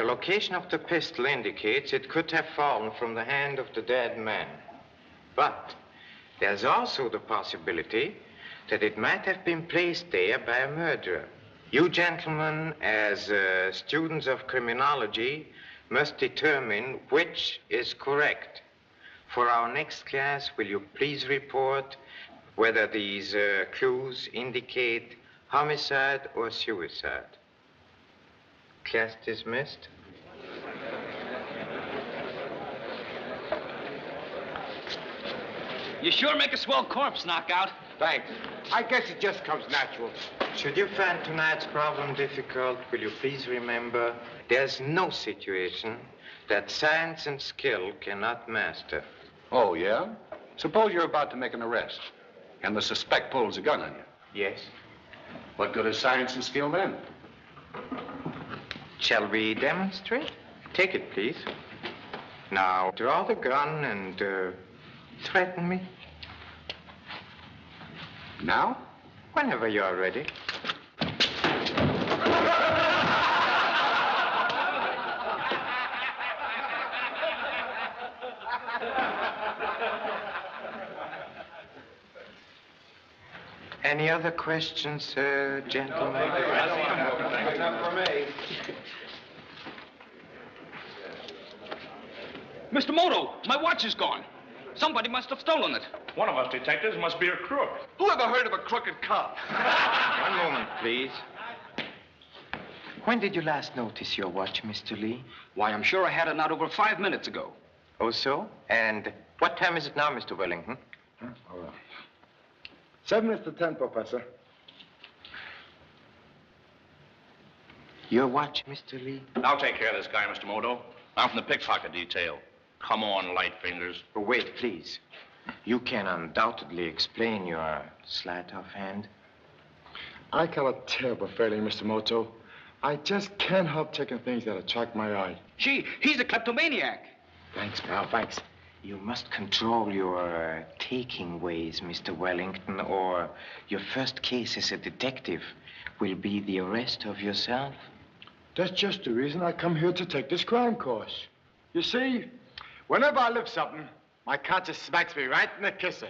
the location of the pistol indicates it could have fallen from the hand of the dead man. But there's also the possibility that it might have been placed there by a murderer. You gentlemen, as students of criminology, must determine which is correct. For our next class, will you please report whether these clues indicate homicide or suicide? Class dismissed. You sure make a swell corpse, Knockout. Thanks. I guess it just comes natural. Should you find tonight's problem difficult, will you please remember there's no situation that science and skill cannot master. Oh, yeah? Suppose you're about to make an arrest, and the suspect pulls a gun on you. Yes. What good is science and skill then? Shall we demonstrate? Take it, please. Now, draw the gun and threaten me. Now? Whenever you're ready. Any other questions, gentlemen? Mr. Moto, my watch is gone. Somebody must have stolen it. One of us detectives must be a crook. Who ever heard of a crooked cop? One moment, please. When did you last notice your watch, Mr. Lee? Why, I'm sure I had it not over 5 minutes ago. Oh, so? And what time is it now, Mr. Wellington? 7 minutes to 10, Professor. Your watch, Mr. Lee? I'll take care of this guy, Mr. Moto. I'm from the pickpocket detail. Come on, light fingers. Oh, wait, please. You can undoubtedly explain your sleight of hand. I cannot tell but failing, Mr. Moto. I just can't help taking things that attract my eye. Gee, he's a kleptomaniac. Thanks, pal, thanks. You must control your taking ways, Mr. Wellington, or your first case as a detective will be the arrest of yourself. That's just the reason I come here to take this crime course. You see, whenever I lift something, my conscience smacks me right in the kisser.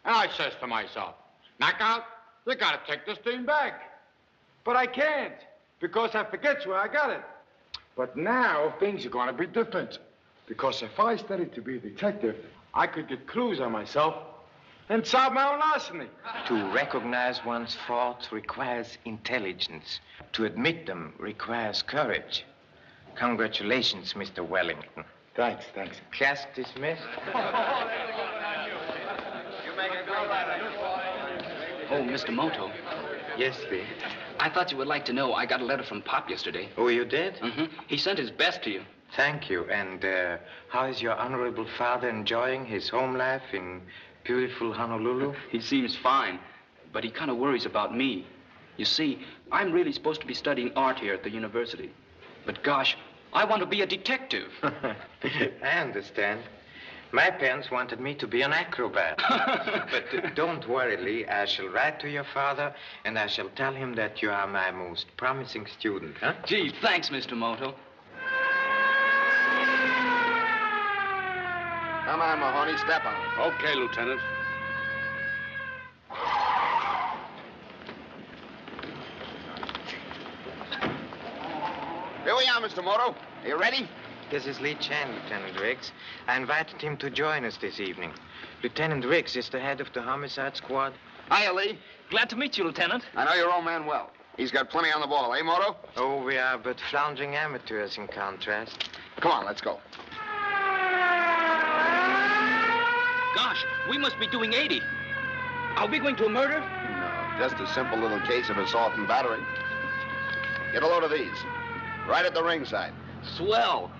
And I says to myself, Knockout, you gotta take this thing back. But I can't, because I forget where I got it. But now things are gonna be different. Because if I studied to be a detective, I could get clues on myself and solve my own larceny. To recognize one's faults requires intelligence. To admit them requires courage. Congratulations, Mr. Wellington. Thanks, thanks. Class dismissed. Oh, Mr. Moto, Yes, Lee. I thought you would like to know I got a letter from Pop yesterday. Oh, you did? Mm-hmm. He sent his best to you. Thank you. And how is your honorable father enjoying his home life in beautiful Honolulu? He seems fine, but he kind of worries about me. You see, I'm really supposed to be studying art here at the university. But gosh, I want to be a detective. I understand. My parents wanted me to be an acrobat. But don't worry, Lee. I shall write to your father, and I shall tell him that you are my most promising student, huh? Gee, thanks, Mr. Moto. Come on, Mahoney, step on it. Okay, Lieutenant. Here we are, Mr. Moto. Are you ready? This is Lee Chan, Lieutenant Riggs. I invited him to join us this evening. Lieutenant Riggs is the head of the homicide squad. Hiya, Lee. Glad to meet you, Lieutenant. I know your old man well. He's got plenty on the ball, eh, Moto? Oh, we are but floundering amateurs in contrast. Come on, let's go. Gosh, we must be doing 80. Are we going to a murder? No, just a simple little case of assault and battery. Get a load of these. Right at the ringside. Swell.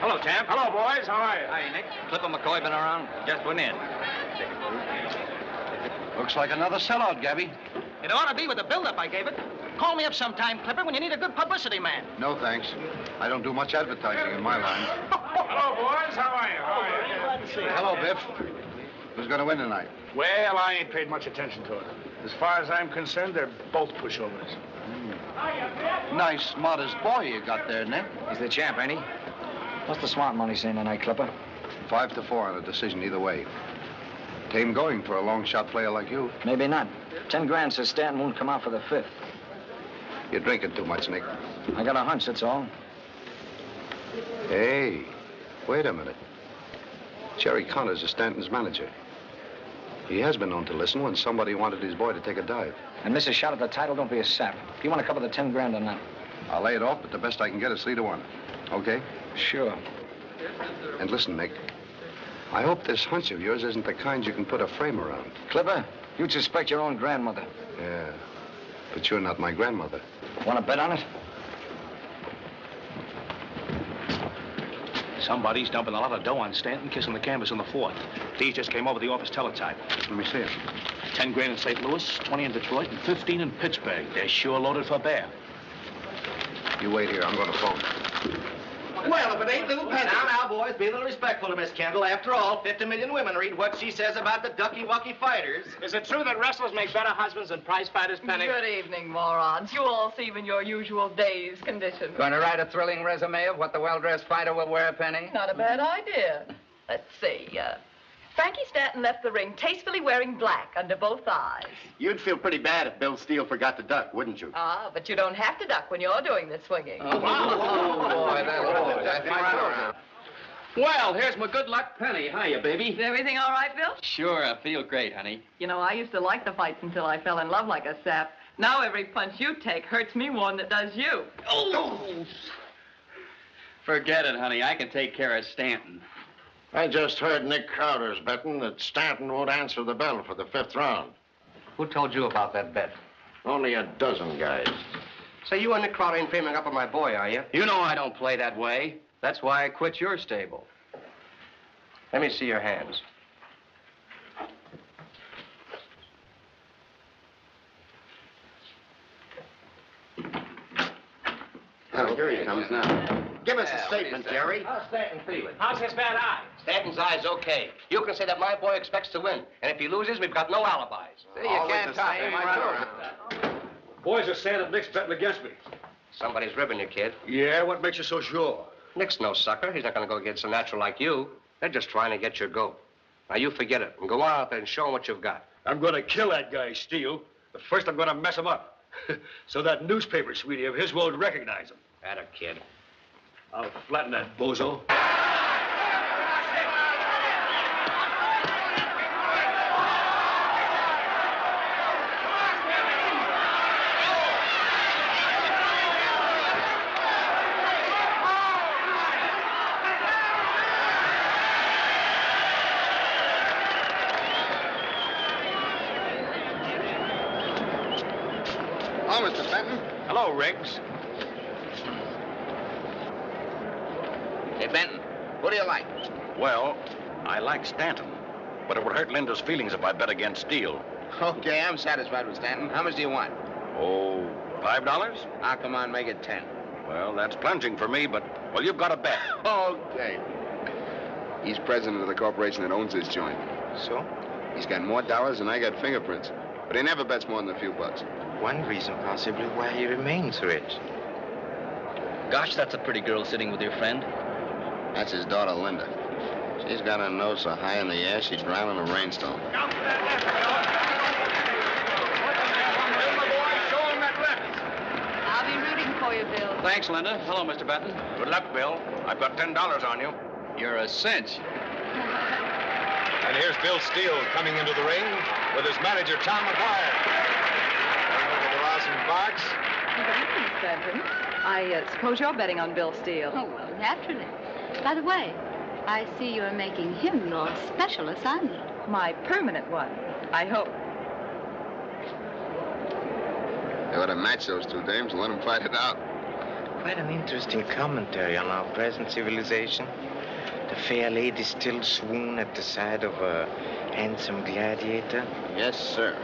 Hello, Champ. Hello, boys. How are you? Hi, Nick. Clipper McCoy been around? Just went in. Looks like another sellout, Gabby. It ought to be with the build-up I gave it. Call me up sometime, Clipper, when you need a good publicity man. No, thanks. I don't do much advertising in my line. Hello, boys. How are you? Glad to see you. Hello, Biff. Who's going to win tonight? Well, I ain't paid much attention to it. As far as I'm concerned, they're both pushovers. Nice, modest boy you got there, Nick. He's the champ, ain't he? What's the smart money saying tonight, Clipper? 5-4 on a decision either way. Tame going for a long shot player like you. Maybe not. 10 grand says Stanton won't come out for the 5th. You're drinking too much, Nick. I got a hunch, that's all. Hey, wait a minute. Jerry Connors is Stanton's manager. He has been known to listen when somebody wanted his boy to take a dive. And miss a shot at the title, don't be a sap. Do you want to cover the 10 grand or not? I'll lay it off, but the best I can get is 3-1. Okay? Sure. And listen, Nick. I hope this hunch of yours isn't the kind you can put a frame around. Clipper, you'd suspect your own grandmother. Yeah, but you're not my grandmother. Want to bet on it? Somebody's dumping a lot of dough on Stanton, kissing the canvas in the 4th. These just came over the office teletype. Let me see it. 10 grand in St. Louis, 20 in Detroit, and 15 in Pittsburgh. They're sure loaded for bear. You wait here. I'm going to phone. Well, if it ain't little Penny. Now, boys, be a little respectful to Miss Kendall. After all, 50 million women read what she says about the ducky-wucky fighters. Is it true that wrestlers make better husbands than prize fighters, Penny? Good evening, morons. You all seem in your usual day's condition. Going to write a thrilling resume of what the well-dressed fighter will wear, Penny? Not a bad idea. Let's see. Frankie Stanton left the ring tastefully wearing black under both eyes. You'd feel pretty bad if Bill Steele forgot to duck, wouldn't you? Ah, but you don't have to duck when you're doing the swinging. Oh, boy, that's right. Well, here's my good luck penny. Hiya, baby. Is everything all right, Bill? Sure, I feel great, honey. You know, I used to like the fights until I fell in love like a sap. Now every punch you take hurts me more than it does you. Oh! Forget it, honey. I can take care of Stanton. I just heard Nick Crowder's betting that Stanton won't answer the bell for the 5th round. Who told you about that bet? Only a dozen guys. So you and Nick Crowder ain't framing up on my boy, are you? You know I don't play that way. That's why I quit your stable. Let me see your hands. Oh, here he comes now. Give us a statement, Jerry. How's Stanton feeling? How's his bad eye? Stanton's eye's okay. You can say that my boy expects to win. And if he loses, we've got no alibis. See, you can't talk him right. Boys are saying that Nick's betting against me. Somebody's ribbing you, kid. Yeah, what makes you so sure? Nick's no sucker. He's not going to go against a natural like you. They're just trying to get your goat. Now, you forget it and go out there and show him what you've got. I'm going to kill that guy, Steele. But first, I'm going to mess him up. So that newspaper sweetie of his won't recognize him. Atta kid. I'll flatten that bozo. Hello, Mr. Stanton. Hello, Riggs. Hey, Benton, who do you like? Well, I like Stanton, but it would hurt Linda's feelings if I bet against Steele. Okay, I'm satisfied with Stanton. How much do you want? Oh, $5? Ah, come on, make it 10. Well, that's plunging for me, but, well, you've got to bet. Okay. He's president of the corporation that owns this joint. So? He's got more dollars than I got fingerprints. But he never bets more than a few bucks. One reason possibly why he remains rich. Gosh, that's a pretty girl sitting with your friend. That's his daughter, Linda. She's got her nose so high in the air, she'd drown in a rainstorm. I'll be rooting for you, Bill. Thanks, Linda. Hello, Mr. Benton. Good luck, Bill. I've got $10 on you. You're a cinch. And here's Bill Steele coming into the ring with his manager, Tom McGuire. Look at the rousing box. Good evening, Miss Benton. I suppose you're betting on Bill Steele. Oh, well, naturally. By the way, I see you're making him your special assignment. My permanent one, I hope. They ought to match those two dames and let them fight it out. Quite an interesting commentary on our present civilization. The fair lady still swoon at the side of a handsome gladiator. Yes, sir.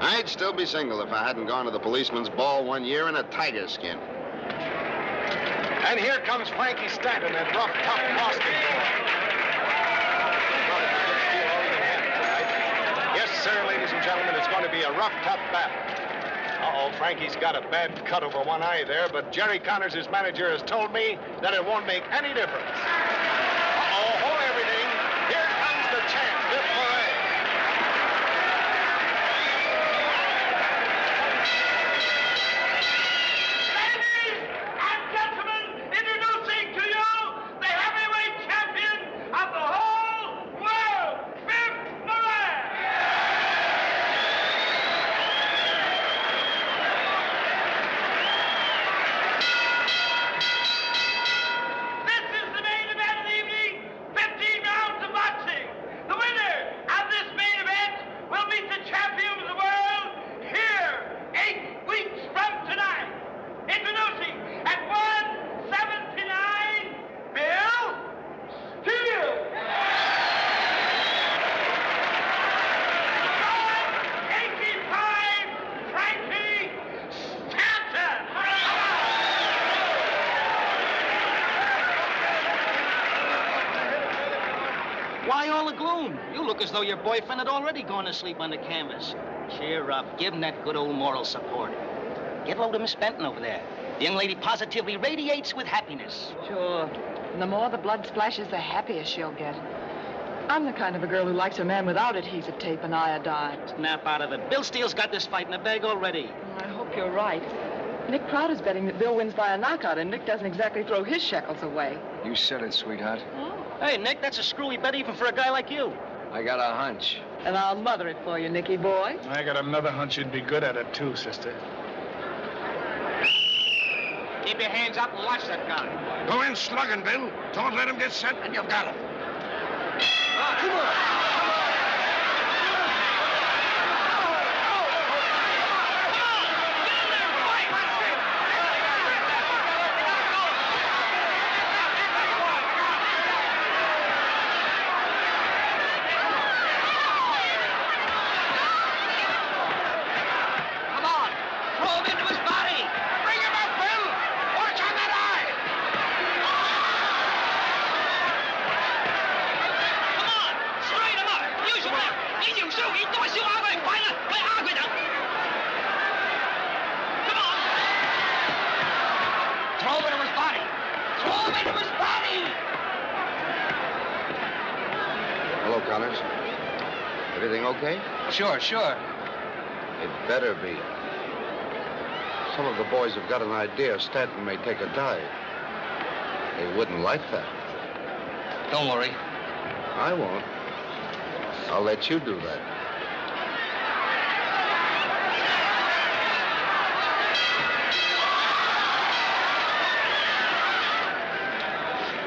I'd still be single if I hadn't gone to the policeman's ball one year in a tiger skin. And here comes Frankie Stanton, that rough, tough Boston boy. Yes, sir, ladies and gentlemen, it's going to be a rough, tough battle. Uh-oh, Frankie's got a bad cut over one eye there, but Jerry Connors, his manager, has told me that it won't make any difference. Uh-oh, hold everything. Here comes the champ, Biff Lorre. Ladies and gentlemen, introducing to you the heavyweight champion of the whole world, Biff Lorre. This is the main event of the evening, 15 rounds of boxing. The winner of this main event will meet the champion of the world here 8 weeks from tonight. Introducing at 179, Bill Steele. 185, Frankie Stanton. Why all the gloom? You look as though your boyfriend had already gone to sleep on the canvas. Cheer up. Give him that good old moral support. Get hold of Miss Benton over there. The young lady positively radiates with happiness. Sure. And the more the blood splashes, the happier she'll get. I'm the kind of a girl who likes a man without adhesive tape and iodine. Snap out of it. Bill Steele's got this fight in the bag already. I hope you're right. Nick Crowder's betting that Bill wins by a knockout, and Nick doesn't exactly throw his shekels away. You said it, sweetheart. Hey, Nick, that's a screwy bet even for a guy like you. I got a hunch. And I'll mother it for you, Nicky boy. I got another hunch you'd be good at it, too, sister. Keep your hands up and watch that gun. Go in slugging, Bill. Don't let him get set, and you've got him. Come on. Hello, Connors. Everything okay? Sure. It better be. Some of the boys have got an idea Stanton may take a dive. They wouldn't like that. Don't worry. I won't. I'll let you do that.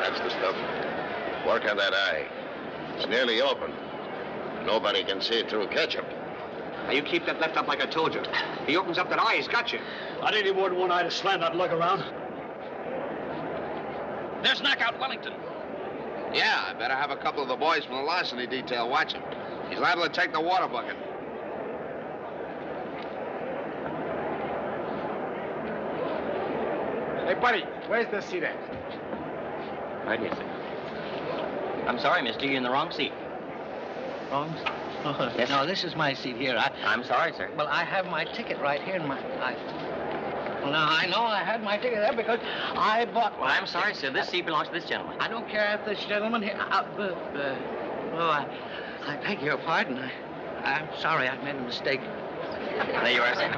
That's the stuff. Work on that eye. It's nearly open. Nobody can see it through ketchup. Now, you keep that left up like I told you. He opens up that eye, he's got you. I need more than one eye to slam that lug around. There's Knockout Wellington. Yeah, I better have a couple of the boys from the larceny detail watch him. He's liable to take the water bucket. Hey, buddy, where's the seat at? Right here, sir. I'm sorry, mister, you're in the wrong seat. Wrong? Oh, yes. No, this is my seat here. I'm sorry, sir. Well, I have my ticket right here in my... Well, now, I know I had my ticket there because I bought... Well, I'm sorry, sir. This seat belongs to this gentleman. I don't care if this gentleman here... I beg your pardon. I'm sorry, I made a mistake. There you are, sir.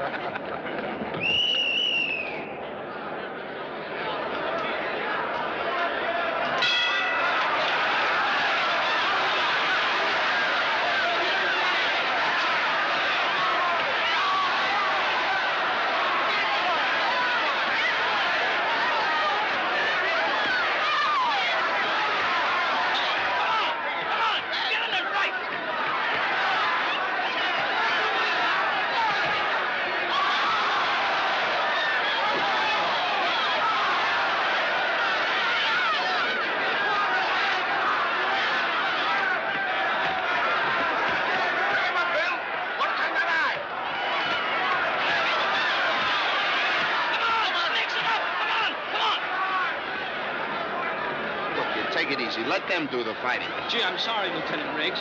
take it easy. Let them do the fighting. Gee, I'm sorry, Lieutenant Riggs.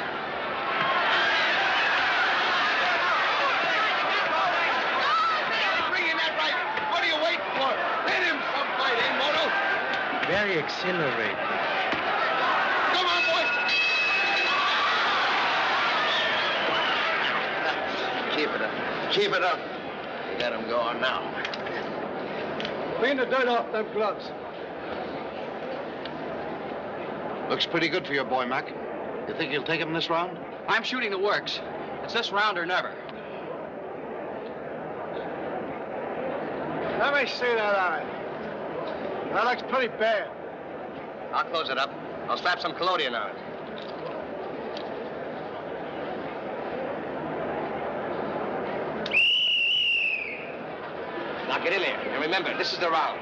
Bring in that rifle. What are you waiting for? Hit him some fight, eh, Moto? Very exhilarating. Come on, boys. Keep it up. Keep it up. You got him going now. Clean the dirt off them gloves. Looks pretty good for your boy, Mac. You think you'll take him this round? I'm shooting the works. It's this round or never. Let me see that eye. That looks pretty bad. I'll close it up. I'll slap some collodion on it. Now get in there. And remember, this is the round.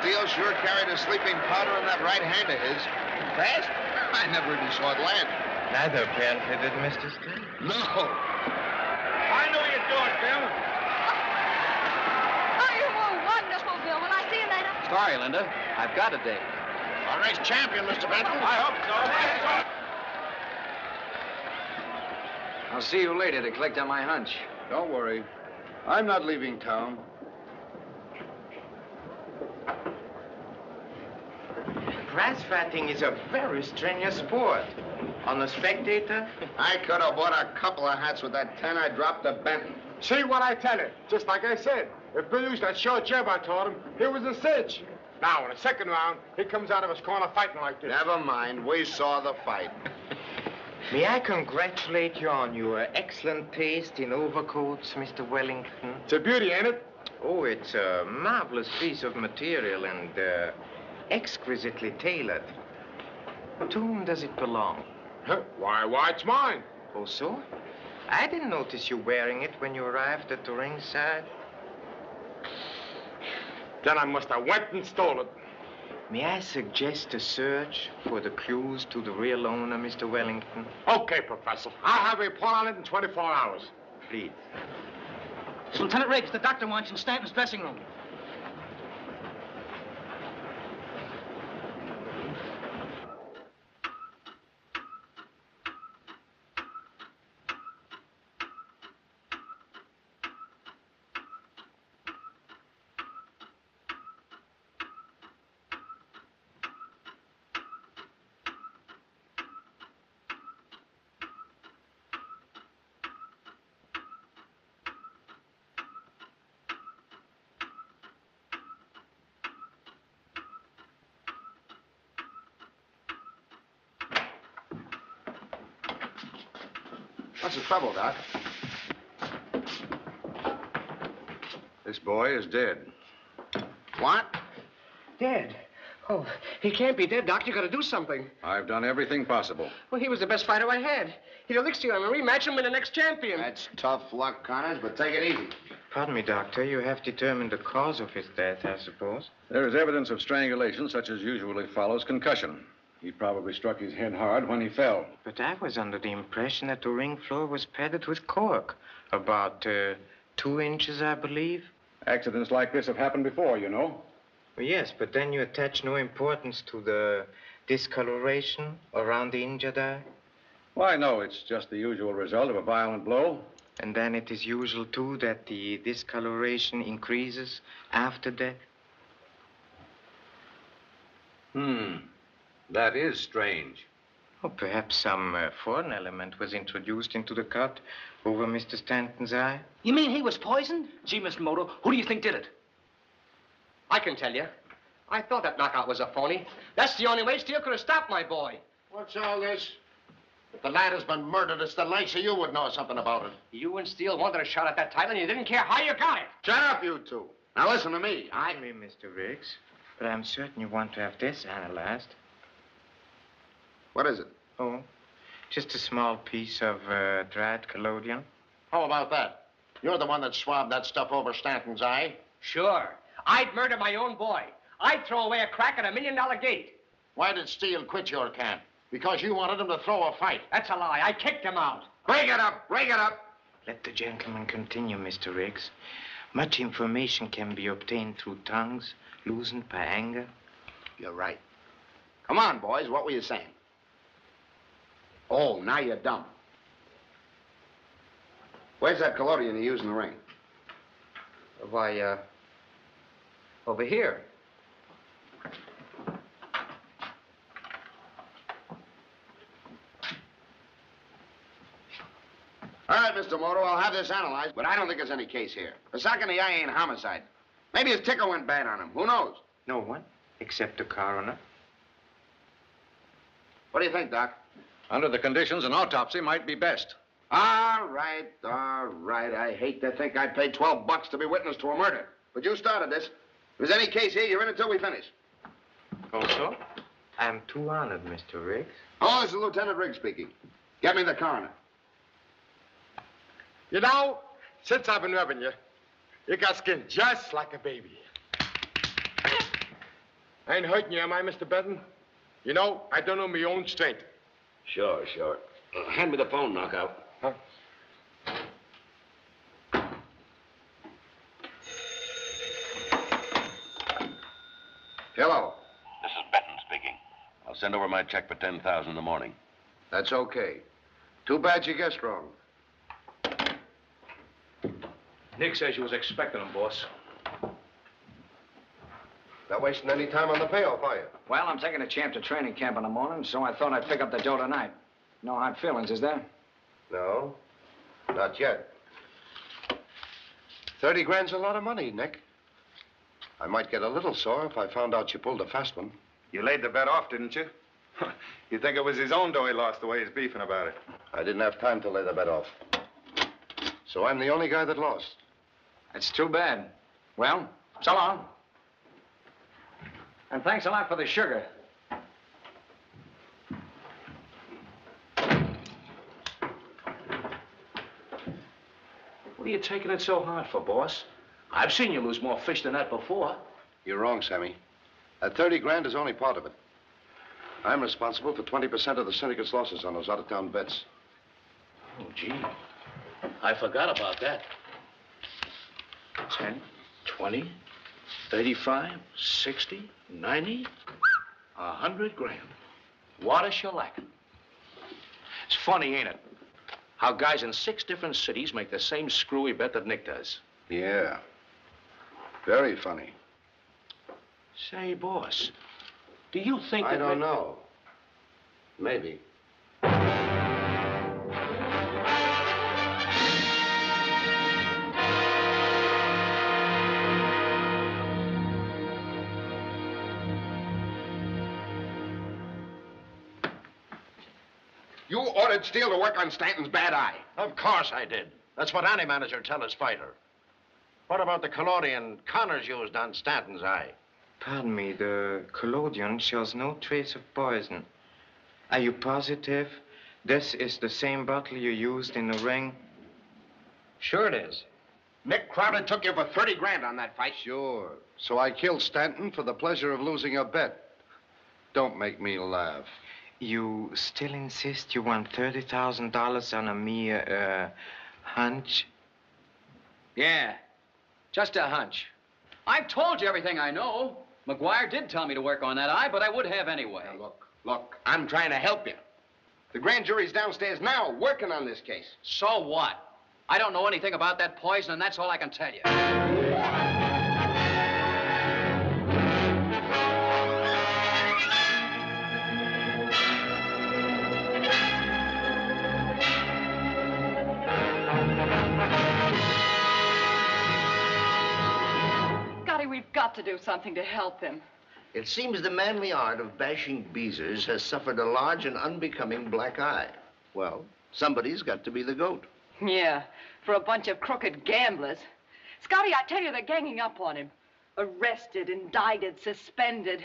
Steele sure carried a sleeping powder in that right hand of his. Fast? I never even saw it land. Neither apparently did Mr. Steele. No. I know you're doing, Bill. Oh, you were wonderful, Bill. Will I see you later? Sorry, Linda. I've got a date. Our race champion, Mr. Benton. I hope so. I'll see you later to collect on my hunch. Don't worry. I'm not leaving town. Prize fighting is a very strenuous sport. On a spectator, I could have bought a couple of hats with that 10 I dropped to Benton. See what I tell you? Just like I said. If Bill used that short jab I taught him, he was a cinch. Now, in the second round, he comes out of his corner fighting like this. Never mind. We saw the fight. may I congratulate you on your excellent taste in overcoats, Mr. Wellington? It's a beauty, ain't it? Oh, it's a marvelous piece of material and exquisitely tailored. To whom does it belong? Huh? Why, it's mine. Oh, so? I didn't notice you wearing it when you arrived at the ringside. Then I must have went and stole it. May I suggest a search for the clues to the real owner, Mr. Wellington? Okay, Professor. I'll have a report on it in 24 hours. Please. Lieutenant Riggs, the doctor wants you in Stanton's dressing room. What's the trouble, Doc? This boy is dead. What? Dead? Oh, he can't be dead, Doc. You gotta do something. I've done everything possible. Well, he was the best fighter I had. He'd elixir him and rematch him with the next champion. That's tough luck, Connors, but take it easy. Pardon me, Doctor. You have determined the cause of his death, I suppose. There is evidence of strangulation, such as usually follows concussion. He probably struck his head hard when he fell. But I was under the impression that the ring floor was padded with cork. About 2 inches, I believe. Accidents like this have happened before, you know. Well, yes, but then you attach no importance to the discoloration around the injured eye. Why, no, it's just the usual result of a violent blow. And then it is usual, too, that the discoloration increases after death. That is strange. Or perhaps some foreign element was introduced into the cut over Mr. Stanton's eye. You mean he was poisoned? Gee, Mr. Moto, who do you think did it? I can tell you. I thought that knockout was a phony. That's the only way Steele could have stopped my boy. What's all this? If the lad has been murdered, it's the likes of you would know something about it. You and Steele wanted a shot at that title, and you didn't care how you got it. Shut up, you two. Now listen to me. Sorry, Mr. Riggs, but I'm certain you want to have this analyzed. What is it? Oh, just a small piece of dried collodion. How about that? You're the one that swabbed that stuff over Stanton's eye. Sure. I'd murder my own boy. I'd throw away a crack at $1 million gate. Why did Steele quit your camp? Because you wanted him to throw a fight. That's a lie. I kicked him out. Break it up! Break it up! Let the gentleman continue, Mr. Riggs. Much information can be obtained through tongues loosened by anger. You're right. Come on, boys. What were you saying? Oh, now you're dumb. Where's that collodion you use in the ring? Why, over here. All right, Mr. Moto, I'll have this analyzed, but I don't think there's any case here. A sock in the eye ain't homicide. Maybe his ticker went bad on him. Who knows? No one, except the coroner. What do you think, Doc? Under the conditions, an autopsy might be best. All right, all right. I hate to think I paid $12 to be witness to a murder. But you started this. If there's any case here, you're in until we finish. Also, I'm too honored, Mr. Riggs. Oh, this is Lieutenant Riggs speaking. Get me the coroner. You know, since I've been rubbing you, you got skin just like a baby. I ain't hurting you, am I, Mr. Benton? You know, I don't know my own strength. Sure, sure. Hand me the phone, Knockout. Huh? Hello. This is Benton speaking. I'll send over my check for $10,000 in the morning. That's okay. Too bad you guessed wrong. Nick says you was expecting him, boss. Not wasting any time on the payoff, are you? Well, I'm taking a champ to training camp in the morning, so I thought I'd pick up the dough tonight. No hard feelings, is there? No, not yet. 30 grand's a lot of money, Nick. I might get a little sore if I found out you pulled a fast one. You laid the bet off, didn't you? You think it was his own dough he lost the way he's beefing about it? I didn't have time to lay the bet off. So I'm the only guy that lost. That's too bad. Well, so long. And thanks a lot for the sugar. What are you taking it so hard for, boss? I've seen you lose more fish than that before. You're wrong, Sammy. That 30 grand is only part of it. I'm responsible for 20% of the syndicate's losses on those out-of-town bets. Oh, gee. I forgot about that. 10, 20, 35, 60, 90, 100 grand. What a shellacking. It's funny, ain't it? How guys in 6 different cities make the same screwy bet that Nick does. Yeah. Very funny. Say, boss, do you think that... I don't know. Maybe. You ordered Steele to work on Stanton's bad eye. Of course I did. That's what any manager tells his fighter. What about the collodion Connors used on Stanton's eye? Pardon me, the collodion shows no trace of poison. Are you positive this is the same bottle you used in the ring? Sure it is. Nick Crowder took you for 30 grand on that fight. Sure. So I killed Stanton for the pleasure of losing a bet. Don't make me laugh. You still insist you won $30,000 on a mere, hunch? Yeah, just a hunch. I've told you everything I know. McGuire did tell me to work on that eye, but I would have anyway. Now, look, I'm trying to help you. The grand jury's downstairs now working on this case. So what? I don't know anything about that poison, and that's all I can tell you. got to do something to help him. It seems the manly art of bashing beezers has suffered a large and unbecoming black eye. Well, somebody's got to be the goat. Yeah, for a bunch of crooked gamblers. Scotty, I tell you, they're ganging up on him. Arrested, indicted, suspended.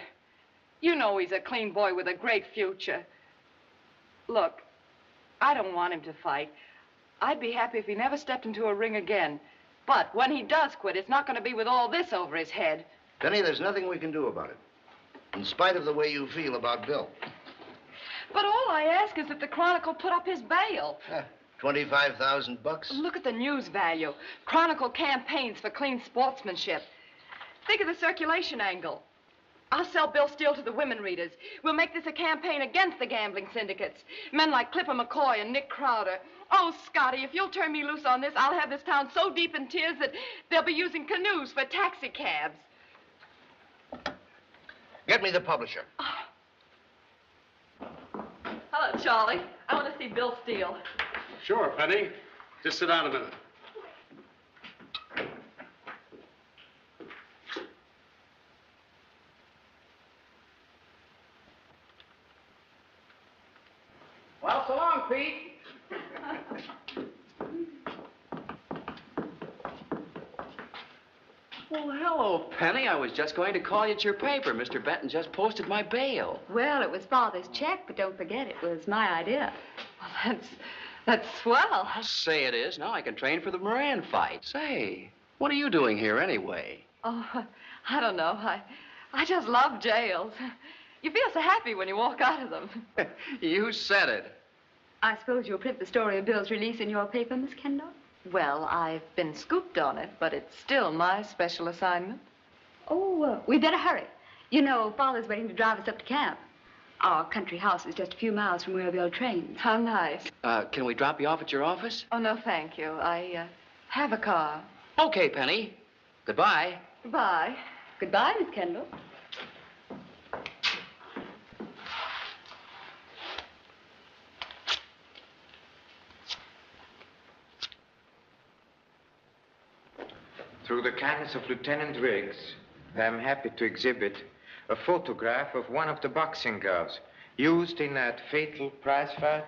You know he's a clean boy with a great future. Look, I don't want him to fight. I'd be happy if he never stepped into a ring again. But when he does quit, it's not going to be with all this over his head. Penny, there's nothing we can do about it. In spite of the way you feel about Bill. But all I ask is that the Chronicle put up his bail. $25,000. Look at the news value. Chronicle campaigns for clean sportsmanship. Think of the circulation angle. I'll sell Bill Steele to the women readers. We'll make this a campaign against the gambling syndicates. Men like Clipper McCoy and Nick Crowder. Oh, Scotty, if you'll turn me loose on this, I'll have this town so deep in tears that they'll be using canoes for taxi cabs. Get me the publisher. Hello, Charlie. I want to see Bill Steele. Sure, Penny. Just sit down a minute. Well, so long, Pete. Well, hello, Penny. I was just going to call you at your paper. Mr. Benton just posted my bail. Well, it was Father's check, but don't forget it was my idea. Well, that's swell. I'll say it is. Now I can train for the Moran fight. Say, what are you doing here anyway? Oh, I don't know. I just love jails. You feel so happy when you walk out of them. You said it. I suppose you'll print the story of Bill's release in your paper, Miss Kendall? Well, I've been scooped on it, but it's still my special assignment. Oh, we better hurry. You know, Father's waiting to drive us up to camp. Our country house is just a few miles from where Bill trains. How nice. Can we drop you off at your office? Oh, no, thank you. I have a car. Okay, Penny. Goodbye. Goodbye. Goodbye, Miss Kendall. Through the kindness of Lieutenant Riggs, I am happy to exhibit a photograph of one of the boxing gloves used in that fatal prize fight.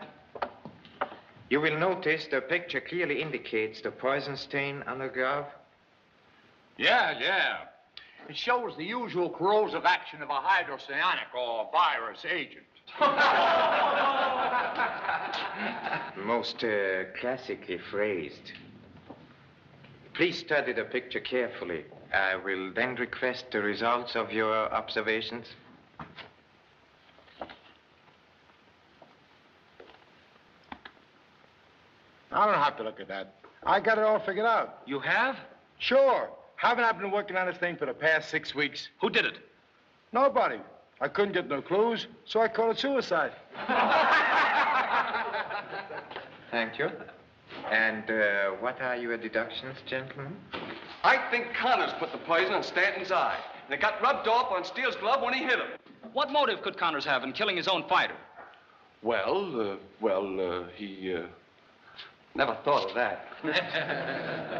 You will notice the picture clearly indicates the poison stain on the glove. Yeah. It shows the usual corrosive action of a hydrocyanic or virus agent. Most classically phrased. Please study the picture carefully. I will then request the results of your observations. I don't have to look at that. I got it all figured out. You have? Sure. Haven't I been working on this thing for the past 6 weeks? Who did it? Nobody. I couldn't get no clues, so I called it suicide. Thank you. And what are your deductions, gentlemen? I think Connors put the poison in Stanton's eye, and it got rubbed off on Steele's glove when he hit him. What motive could Connors have in killing his own fighter? He never thought of that.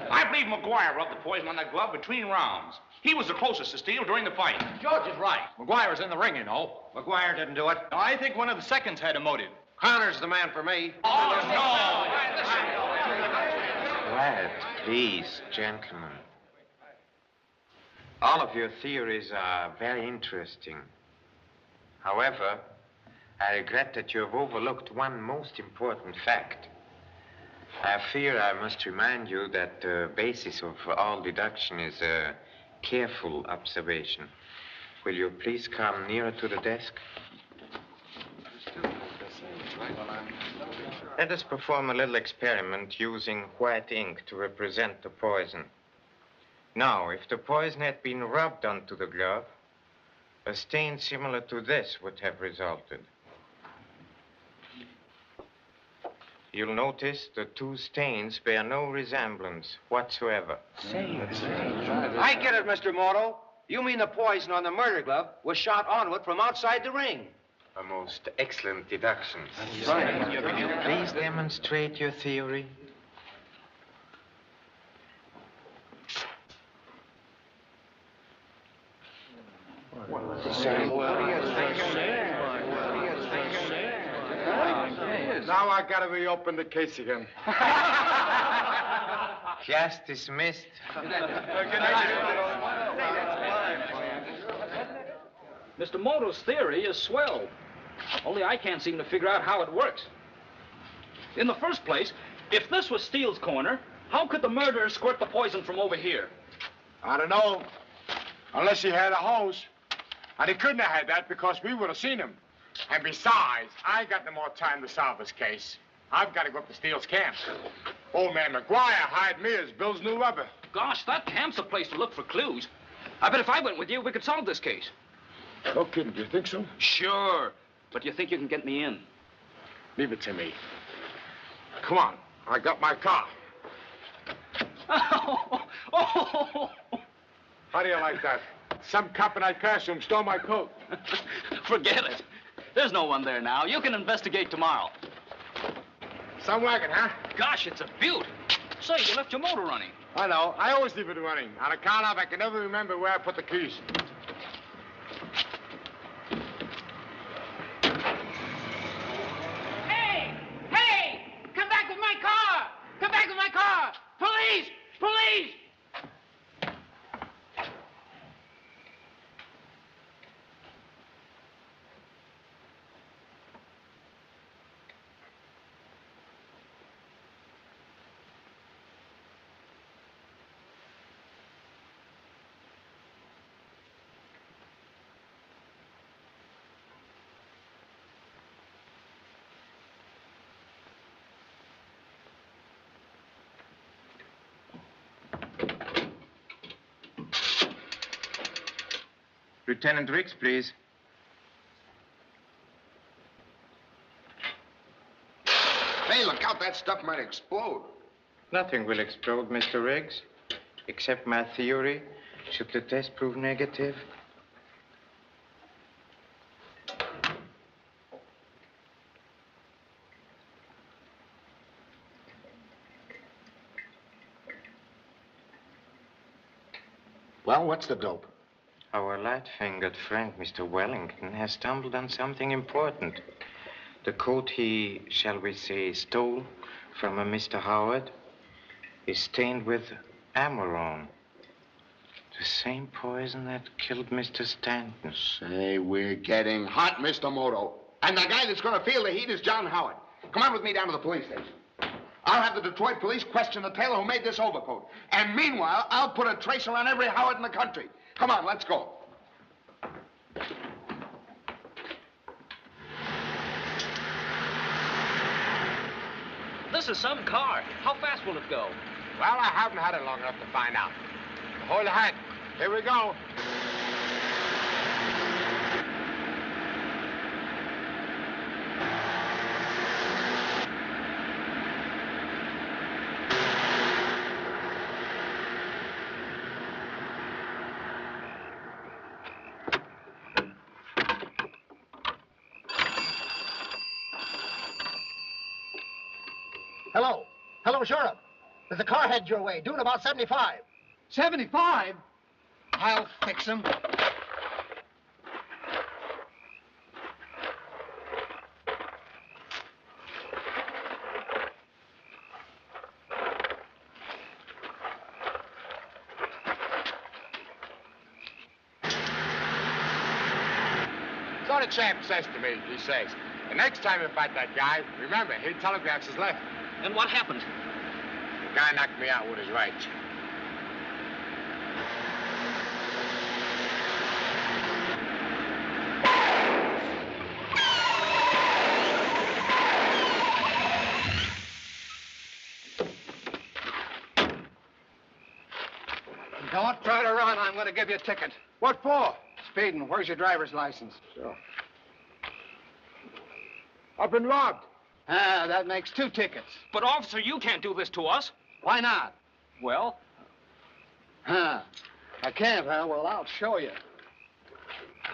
I believe McGuire rubbed the poison on that glove between rounds. He was the closest to Steele during the fight. George is right. McGuire's in the ring, you know. McGuire didn't do it. No, I think one of the seconds had a motive. Connor's the man for me. Quiet, please, gentlemen. All of your theories are very interesting. However, I regret that you have overlooked one most important fact. I fear I must remind you that the basis of all deduction is a careful observation. Will you please come nearer to the desk? Let us perform a little experiment using white ink to represent the poison. Now, if the poison had been rubbed onto the glove, a stain similar to this would have resulted. You'll notice the two stains bear no resemblance whatsoever. I get it, Mr. Moto. You mean the poison on the murder glove was shot onto it from outside the ring. A most excellent deduction. Right. Please demonstrate your theory. Now I gotta reopen the case again. Just dismissed. Mr. Moto's theory is swell. Only I can't seem to figure out how it works. In the first place, if this was Steele's corner, how could the murderer squirt the poison from over here? I don't know. Unless he had a hose. And he couldn't have had that because we would have seen him. And besides, I ain't got no more time to solve this case. I've got to go up to Steele's camp. Old man McGuire hired me as Bill's new rubber. Gosh, that camp's the place to look for clues. I bet if I went with you, we could solve this case. No kidding, do you think so? Sure. But you think you can get me in? Leave it to me. Come on, I got my car. How do you like that? Some cop in that costume stole my coat. Forget it. There's no one there now. You can investigate tomorrow. Some wagon, huh? Gosh, it's a beaut. Say, you left your motor running. I know. I always leave it running. On account of I can never remember where I put the keys. Hey! Hey! Come back with my car! Come back with my car! Police! Police! Lieutenant Riggs, please. Hey, look out. That stuff might explode. Nothing will explode, Mr. Riggs, except my theory. Should the test prove negative? Well, what's the dope? Our light-fingered friend, Mr. Wellington, has stumbled on something important. The coat he, shall we say, stole from a Mr. Howard is stained with Amarone. The same poison that killed Mr. Stanton. Say, we're getting hot, Mr. Moto. And the guy that's gonna feel the heat is John Howard. Come on with me down to the police station. I'll have the Detroit police question the tailor who made this overcoat. And meanwhile, I'll put a tracer on every Howard in the country. Come on, let's go. This is some car. How fast will it go? Well, I haven't had it long enough to find out. Hold the hat. Here we go. Hello. Hello, Sheriff. There's a car headed your way, doing about 75. 75? I'll fix him. So the champ says to me, he says, the next time you fight that guy, remember, he telegraphs his left. And what happened? The guy knocked me out with his right. Don't try to run. I'm going to give you a ticket. What for? Speeding. Where's your driver's license? Sure. I've been robbed. Ah, that makes 2 tickets. But, officer, you can't do this to us. Why not? Well? Huh. I can't, huh? Well, I'll show you.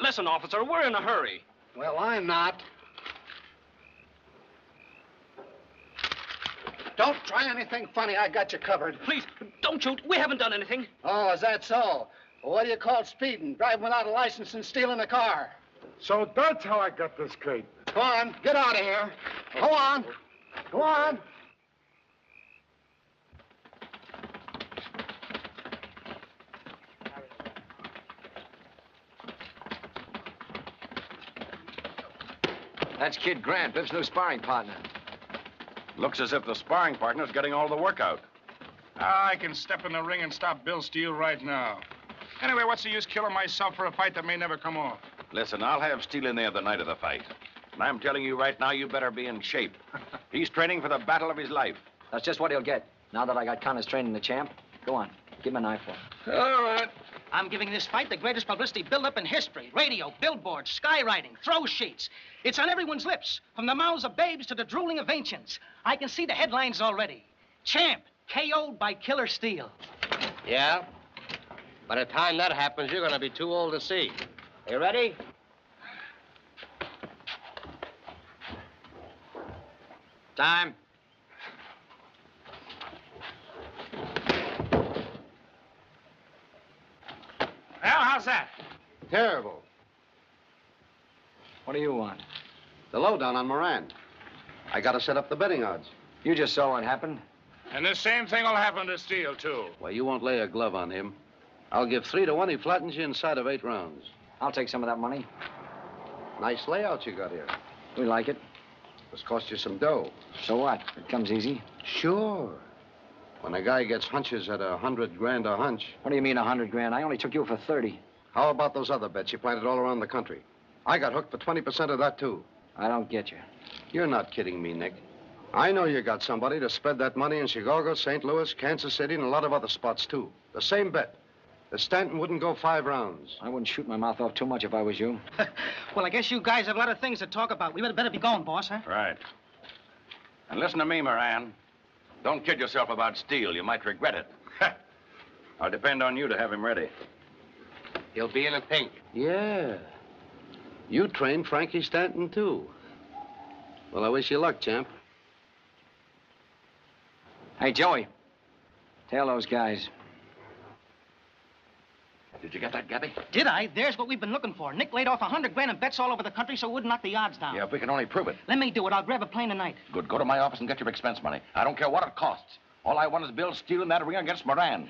Listen, officer, we're in a hurry. Well, I'm not. Don't try anything funny. I got you covered. Please, don't shoot. We haven't done anything. Oh, is that so? Well, what do you call speeding? Driving without a license and stealing a car. So that's how I got this crate. Go on, get out of here. Go on. Go on. That's Kid Grant, Biff's new sparring partner. Looks as if the sparring partner's getting all the work out. I can step in the ring and stop Bill Steele right now. Anyway, what's the use killing myself for a fight that may never come off? Listen, I'll have Steele in there the night of the fight. And I'm telling you right now, you better be in shape. He's training for the battle of his life. That's just what he'll get. Now that I got Connors training the champ. Go on, give him an eyeful. All right. I'm giving this fight the greatest publicity build-up in history. Radio, billboards, skywriting, throw sheets. It's on everyone's lips, from the mouths of babes to the drooling of ancients. I can see the headlines already. Champ, KO'd by Killer Steele. Yeah? By the time that happens, you're going to be too old to see. You ready? Time. Well, how's that? Terrible. What do you want? The lowdown on Moran. I got to set up the betting odds. You just saw what happened. And the same thing will happen to Steele, too. Well, you won't lay a glove on him. I'll give 3 to 1 he flattens you inside of 8 rounds. I'll take some of that money. Nice layout you got here. We like it. This cost you some dough. So what? It comes easy. Sure. When a guy gets hunches at 100 grand a hunch. What do you mean 100 grand? I only took you for 30. How about those other bets you planted all around the country? I got hooked for 20% of that, too. I don't get you. You're not kidding me, Nick. I know you got somebody to spread that money in Chicago, St. Louis, Kansas City, and a lot of other spots, too. The same bet. The Stanton wouldn't go 5 rounds. I wouldn't shoot my mouth off too much if I was you. Well, I guess you guys have a lot of things to talk about. We better be going, boss, huh? Right. And listen to me, Moran. Don't kid yourself about Steele. You might regret it. I'll depend on you to have him ready. He'll be in a pink. Yeah. You trained Frankie Stanton, too. Well, I wish you luck, champ. Hey, Joey. Tell those guys. Did you get that, Gabby? Did I? There's what we've been looking for. Nick laid off 100 grand in bets all over the country so it wouldn't knock the odds down. Yeah, if we can only prove it. Let me do it. I'll grab a plane tonight. Good. Go to my office and get your expense money. I don't care what it costs. All I want is Bill Steele in that ring against Moran.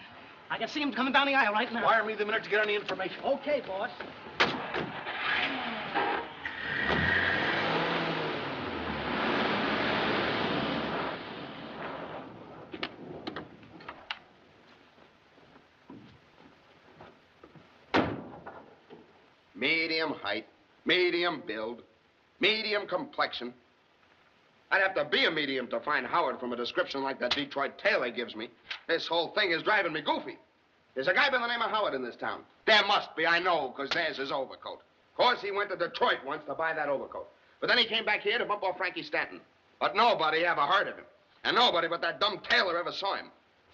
I can see him coming down the aisle right now. Wire me the minute to get any information. Okay, boss. Medium height, medium build, medium complexion. I'd have to be a medium to find Howard from a description like that Detroit tailor gives me. This whole thing is driving me goofy. There's a guy by the name of Howard in this town. There must be, I know, because there's his overcoat. Of course, he went to Detroit once to buy that overcoat. But then he came back here to bump off Frankie Stanton. But nobody ever heard of him. And nobody but that dumb tailor ever saw him.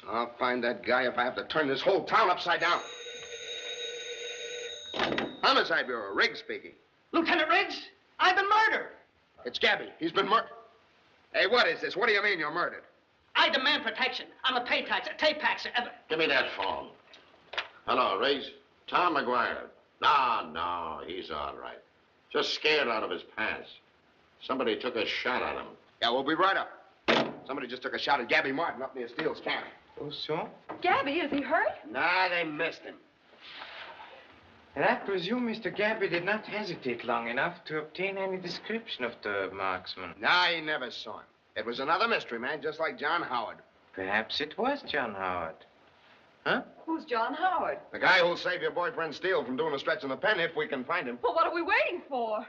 I'll find that guy if I have to turn this whole town upside down. Homicide Bureau, Riggs speaking. Lieutenant Riggs, I've been murdered. It's Gabby. He's been murdered. Hey, what is this? What do you mean you're murdered? I demand protection. I'm a tape-paxer. Give me that phone. Hello, Riggs. Tom McGuire. No, he's all right. Just scared out of his pants. Somebody took a shot at him. Yeah, we'll be right up. Somebody just took a shot at Gabby Martin up near Steele's camp. Oh, so? Gabby, is he hurt? Nah, they missed him. And I presume Mr. Gabby did not hesitate long enough to obtain any description of the marksman. Nah, he never saw him. It was another mystery man, just like John Howard. Perhaps it was John Howard. Huh? Who's John Howard? The guy who'll save your boyfriend Steele from doing a stretch in the pen if we can find him. Well, what are we waiting for?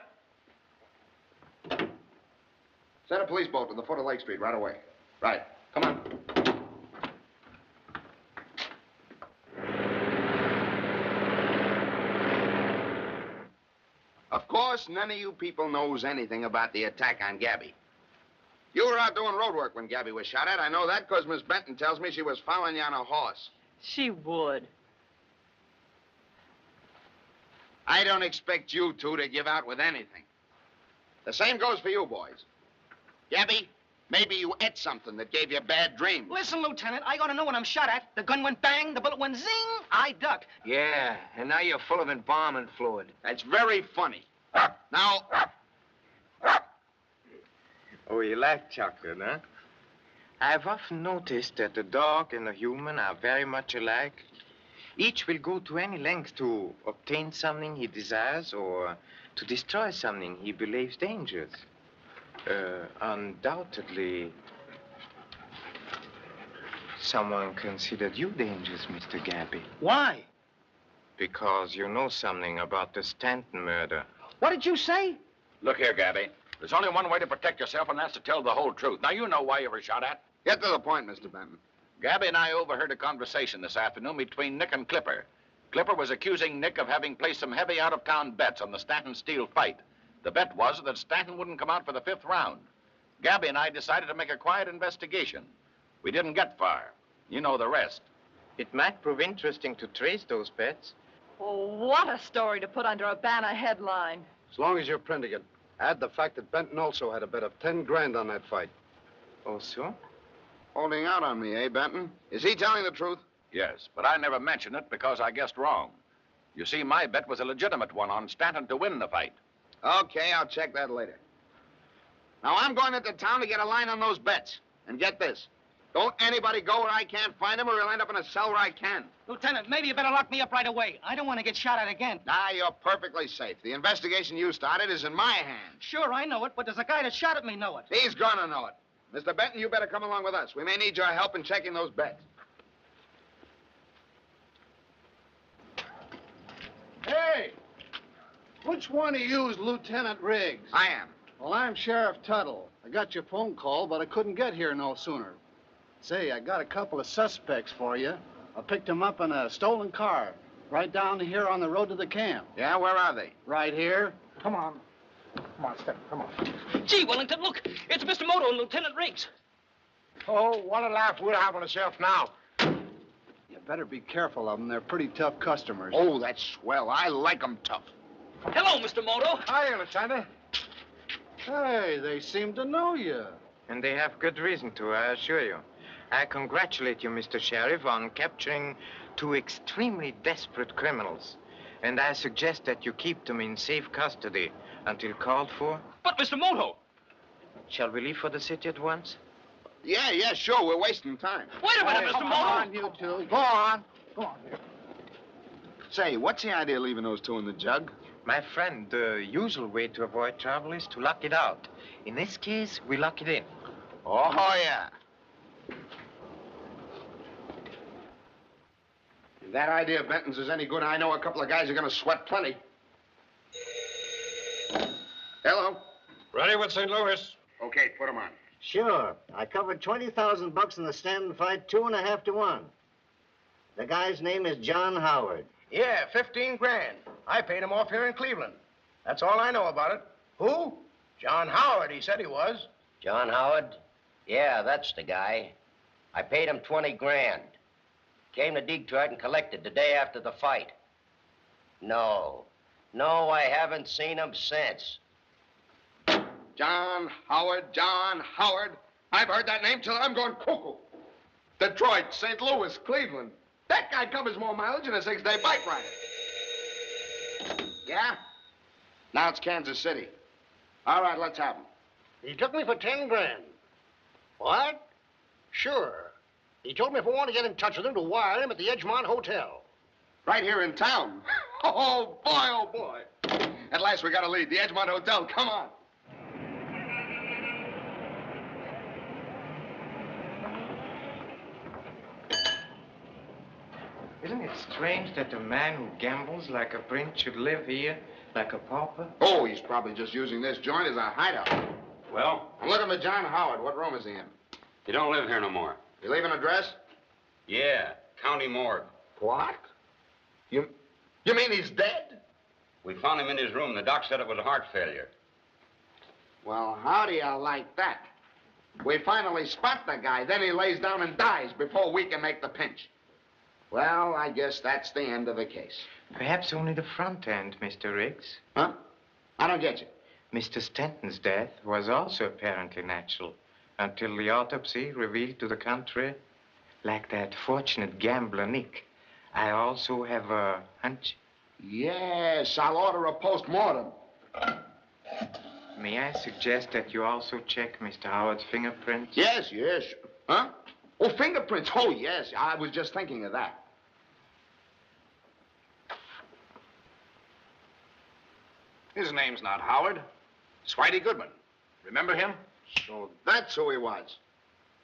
Send a police boat to the foot of Lake Street right away. Right. Come on. Of course, none of you people knows anything about the attack on Gabby. You were out doing road work when Gabby was shot at. I know that because Miss Benton tells me she was following you on a horse. She would. I don't expect you two to give out with anything. The same goes for you boys. Gabby, Maybe you ate something that gave you bad dreams. Listen, Lieutenant, I ought to know what I'm shot at. The gun went bang, the bullet went zing, I ducked. Yeah, and now you're full of embalming fluid. That's very funny. Now... Oh, you like chocolate, huh? I've often noticed that the dog and the human are very much alike. Each will go to any length to obtain something he desires or to destroy something he believes dangerous. Undoubtedly, someone considered you dangerous, Mr. Gabby. Why? Because you know something about the Stanton murder. What did you say? Look here, Gabby. There's only one way to protect yourself, and that's to tell the whole truth. Now, you know why you were shot at. Get to the point, Mr. Benton. Gabby and I overheard a conversation this afternoon between Nick and Clipper. Clipper was accusing Nick of having placed some heavy out-of-town bets on the Stanton-Steele fight. The bet was that Stanton wouldn't come out for the 5th round. Gabby and I decided to make a quiet investigation. We didn't get far. You know the rest. It might prove interesting to trace those bets. Oh, what a story to put under a banner headline. As long as you're printing it, add the fact that Benton also had a bet of 10 grand on that fight. Oh, so? Holding out on me, eh, Benton? Is he telling the truth? Yes, but I never mentioned it because I guessed wrong. You see, my bet was a legitimate one on Stanton to win the fight. Okay, I'll check that later. Now, I'm going into town to get a line on those bets. And get this. Don't anybody go where I can't find him or he'll end up in a cell where I can. Lieutenant, maybe you better lock me up right away. I don't want to get shot at again. Nah, you're perfectly safe. The investigation you started is in my hands. Sure, I know it, but does the guy that shot at me know it? He's gonna know it. Mr. Benton, you better come along with us. We may need your help in checking those bets. Hey! Which one of you is Lieutenant Riggs? I am. Well, I'm Sheriff Tuttle. I got your phone call, but I couldn't get here no sooner. Say, I got a couple of suspects for you. I picked them up in a stolen car, right down here on the road to the camp. Yeah, where are they? Right here. Come on. Come on, Step. Come on. Gee, Wellington, look. It's Mr. Moto and Lieutenant Riggs. Oh, what a laugh we'll have on ourselves now. You better be careful of them. They're pretty tough customers. Oh, that's swell. I like them tough. Hello, Mr. Moto. Hiya, Lieutenant. Hey, they seem to know you. And they have good reason to, I assure you. I congratulate you, Mr. Sheriff, on capturing 2 extremely desperate criminals. And I suggest that you keep them in safe custody until called for. But, Mr. Moto. Shall we leave for the city at once? Yeah, sure. We're wasting time. Wait a minute, Mr. Come Moto. on, you two. Go on. Go on. Say, what's the idea of leaving those 2 in the jug? My friend, the usual way to avoid trouble is to lock it out. In this case, we lock it in. Oh, yeah. If that idea of Benton's is any good, I know a couple of guys are going to sweat plenty. Hello. Ready with St. Louis. Okay, put them on. Sure. I covered $20,000 in the Stanton fight, 2.5 to 1. The guy's name is John Howard. Yeah, 15 grand. I paid him off here in Cleveland. That's all I know about it. Who? John Howard, he said he was. John Howard? Yeah, that's the guy. I paid him 20 grand. Came to Detroit and collected the day after the fight. No, I haven't seen him since. John Howard. I've heard that name till I'm going cuckoo. Detroit, St. Louis, Cleveland. That guy covers more mileage than a 6-day bike ride. Yeah? Now it's Kansas City. All right, let's have him. He took me for 10 grand. What? Sure. He told me if I want to get in touch with him to wire him at the Edgemont Hotel. Right here in town. Oh, boy. At last we got a lead. The Edgemont Hotel. Come on. Isn't it strange that a man who gambles like a prince should live here like a pauper? Oh, he's probably just using this joint as a hideout. Well? I'm looking for John Howard. What room is he in? He don't live here no more. You leave an address? Yeah, county morgue. What? You mean he's dead? We found him in his room. The doc said it was a heart failure. Well, how do you like that? We finally spot the guy, then he lays down and dies before we can make the pinch. Well, I guess that's the end of the case. Perhaps only the front end, Mr. Riggs. Huh? I don't get you. Mr. Stanton's death was also apparently natural. until the autopsy revealed to the contrary, like that fortunate gambler Nick, I also have a hunch. Yes, I'll order a post-mortem. May I suggest that you also check Mr. Howard's fingerprints? Yes, yes. Huh? Oh, fingerprints. Oh, yes. I was just thinking of that. His name's not Howard. It's Whitey Goodman. Remember him? So that's who he was.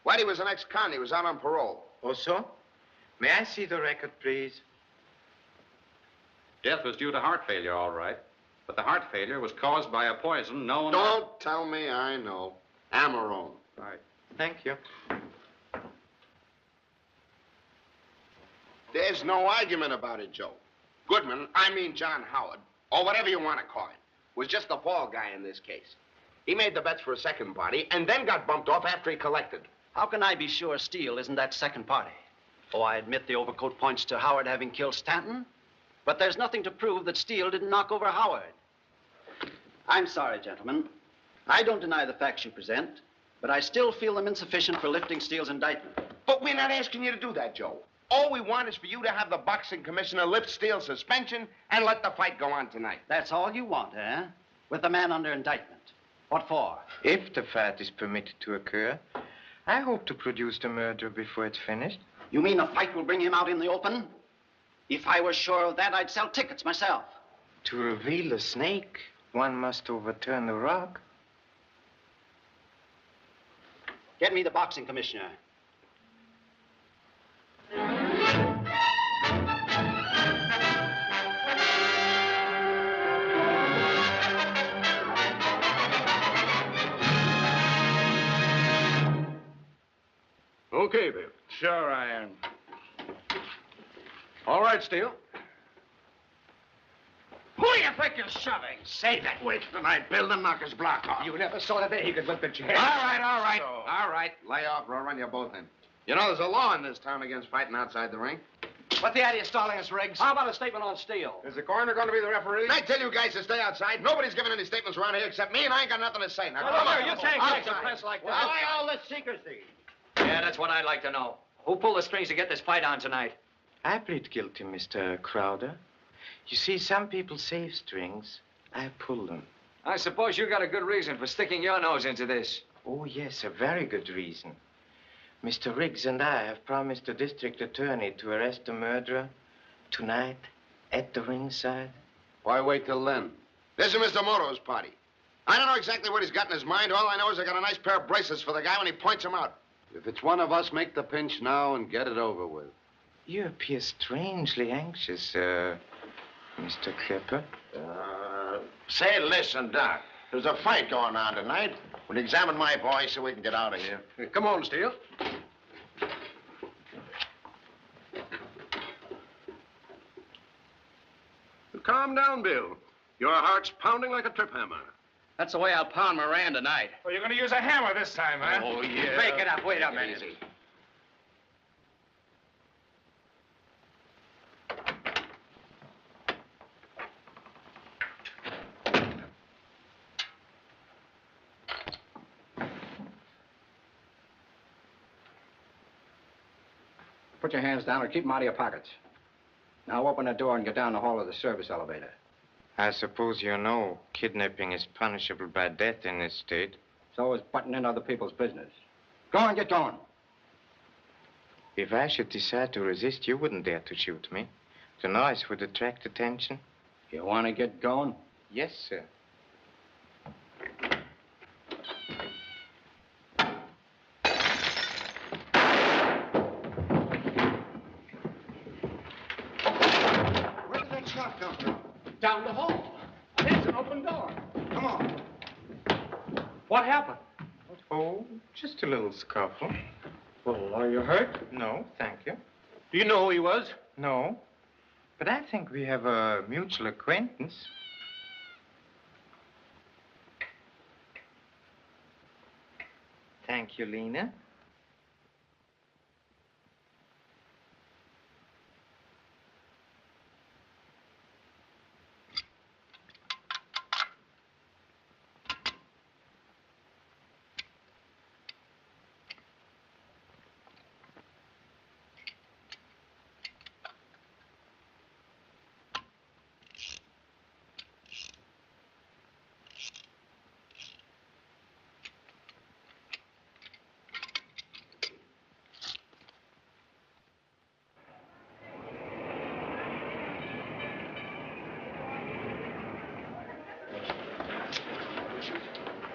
Whitey was an ex-con. He was out on parole. Oh, so? May I see the record, please? Death was due to heart failure, all right. But the heart failure was caused by a poison known... Don't tell me I know. Amarone. Right. Thank you. There's no argument about it, Joe. Goodman, I mean John Howard, or whatever you want to call it, was just the fall guy in this case. He made the bets for a second party and then got bumped off after he collected. How can I be sure Steele isn't that second party? Oh, I admit the overcoat points to Howard having killed Stanton, but there's nothing to prove that Steele didn't knock over Howard. I'm sorry, gentlemen. I don't deny the facts you present, but I still feel them insufficient for lifting Steele's indictment. But we're not asking you to do that, Joe. All we want is for you to have the boxing commissioner lift Steele's suspension and let the fight go on tonight. That's all you want, eh? With the man under indictment. What for? If the fight is permitted to occur, I hope to produce the murder before it's finished. You mean the fight will bring him out in the open? If I were sure of that, I'd sell tickets myself. To reveal the snake, one must overturn the rock. Get me the boxing commissioner. Okay, Bill. Sure I am. All right, Steele. Who do you think you're shoving? Say that. Wait tonight, Bill, to knock his block off. You never saw the day he could lift a chair. All right. All right. Lay off, or I'll run you both in. You know, there's a law in this town against fighting outside the ring. What's the idea of stalling us, Riggs? How about a statement on Steele? Is the coroner going to be the referee? I tell you guys to stay outside. Nobody's giving any statements around here except me, and I ain't got nothing to say. Now, come on. You can't Outside. take the press like that. Why all this secrecy? Yeah, that's what I'd like to know. Who pulled the strings to get this fight on tonight? I plead guilty, Mr. Crowder. You see, some people save strings. I pull them. I suppose you got a good reason for sticking your nose into this. Oh, yes, a very good reason. Mr. Riggs and I have promised the district attorney to arrest the murderer tonight at the ringside. Why wait till then? This is Mr. Moto's party. I don't know exactly what he's got in his mind. All I know is I got a nice pair of bracelets for the guy when he points them out. If it's one of us, make the pinch now and get it over with. You appear strangely anxious, Mr. Clipper. Say, listen, Doc. There's a fight going on tonight. We'll examine my boy so we can get out of here. Come on, Steele. Calm down, Bill. Your heart's pounding like a trip hammer. That's the way I'll pound Moran tonight. Oh, you're going to use a hammer this time, huh? Oh, yeah. Break it up. Wait a minute. Easy. Put your hands down or keep them out of your pockets. Now open the door and get down the hall of the service elevator. I suppose you know kidnapping is punishable by death in this state. So is butting in other people's business. Go on, get going. If I should decide to resist, you wouldn't dare to shoot me. The noise would attract attention. You want to get going? Yes, sir. Where did that shot come from? Down the hall. There's an open door. Come on. What happened? Oh, just a little scuffle. Well, are you hurt? No, thank you. Do you know who he was? No. But I think we have a mutual acquaintance. Thank you, Lena.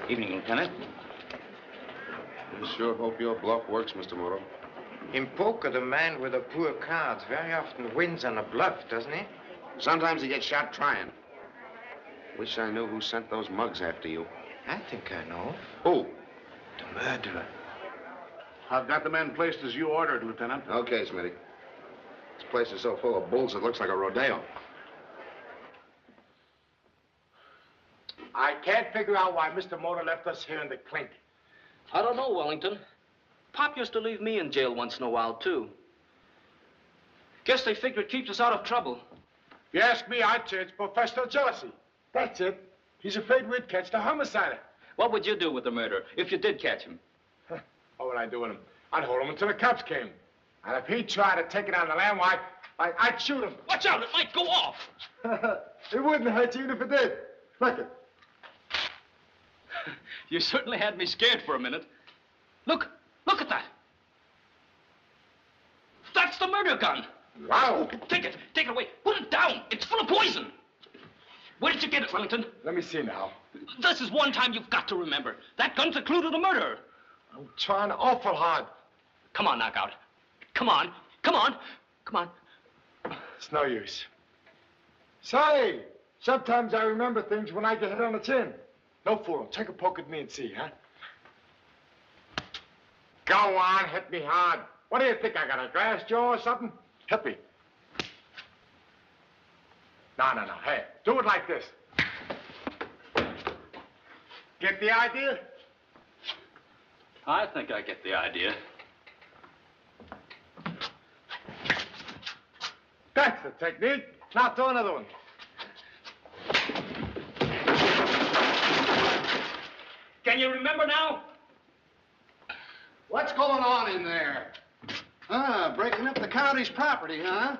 Evening, Lieutenant. I sure hope your bluff works, Mr. Moto. In poker, the man with the poor cards very often wins on a bluff, doesn't he? Sometimes he gets shot trying. Wish I knew who sent those mugs after you. I think I know. Who? The murderer. I've got the men placed as you ordered, Lieutenant. Okay, Smitty. This place is so full of bulls it looks like a rodeo. I can't figure out why Mr. Moto left us here in the clink. I don't know, Wellington. Pop used to leave me in jail once in a while, too. Guess they figure it keeps us out of trouble. If you ask me, I'd say it's professional jealousy. That's it. He's afraid we'd catch the homicider. What would you do with the murderer if you did catch him? What would I do with him? I'd hold him until the cops came. And if he tried to take it on the land, why, I'd shoot him. Watch out, it might go off. It wouldn't hurt you even if it did. Look it. You certainly had me scared for a minute. Look at that. That's the murder gun. Wow. Take it away. Put it down. It's full of poison. Where did you get it, Wellington? Let me see now. This is one time you've got to remember. That gun's a clue to the murderer. I'm trying awful hard. Come on, Knockout. Come on. It's no use. Say, sometimes I remember things when I get hit on the chin. No fool. Take a poke at me and see, huh? Go on, hit me hard. What do you think? I got a glass jaw or something? Hit me. No. Hey, do it like this. Get the idea? I think I get the idea. That's the technique. Now throw another one. Can you remember now? What's going on in there? Breaking up the county's property, huh?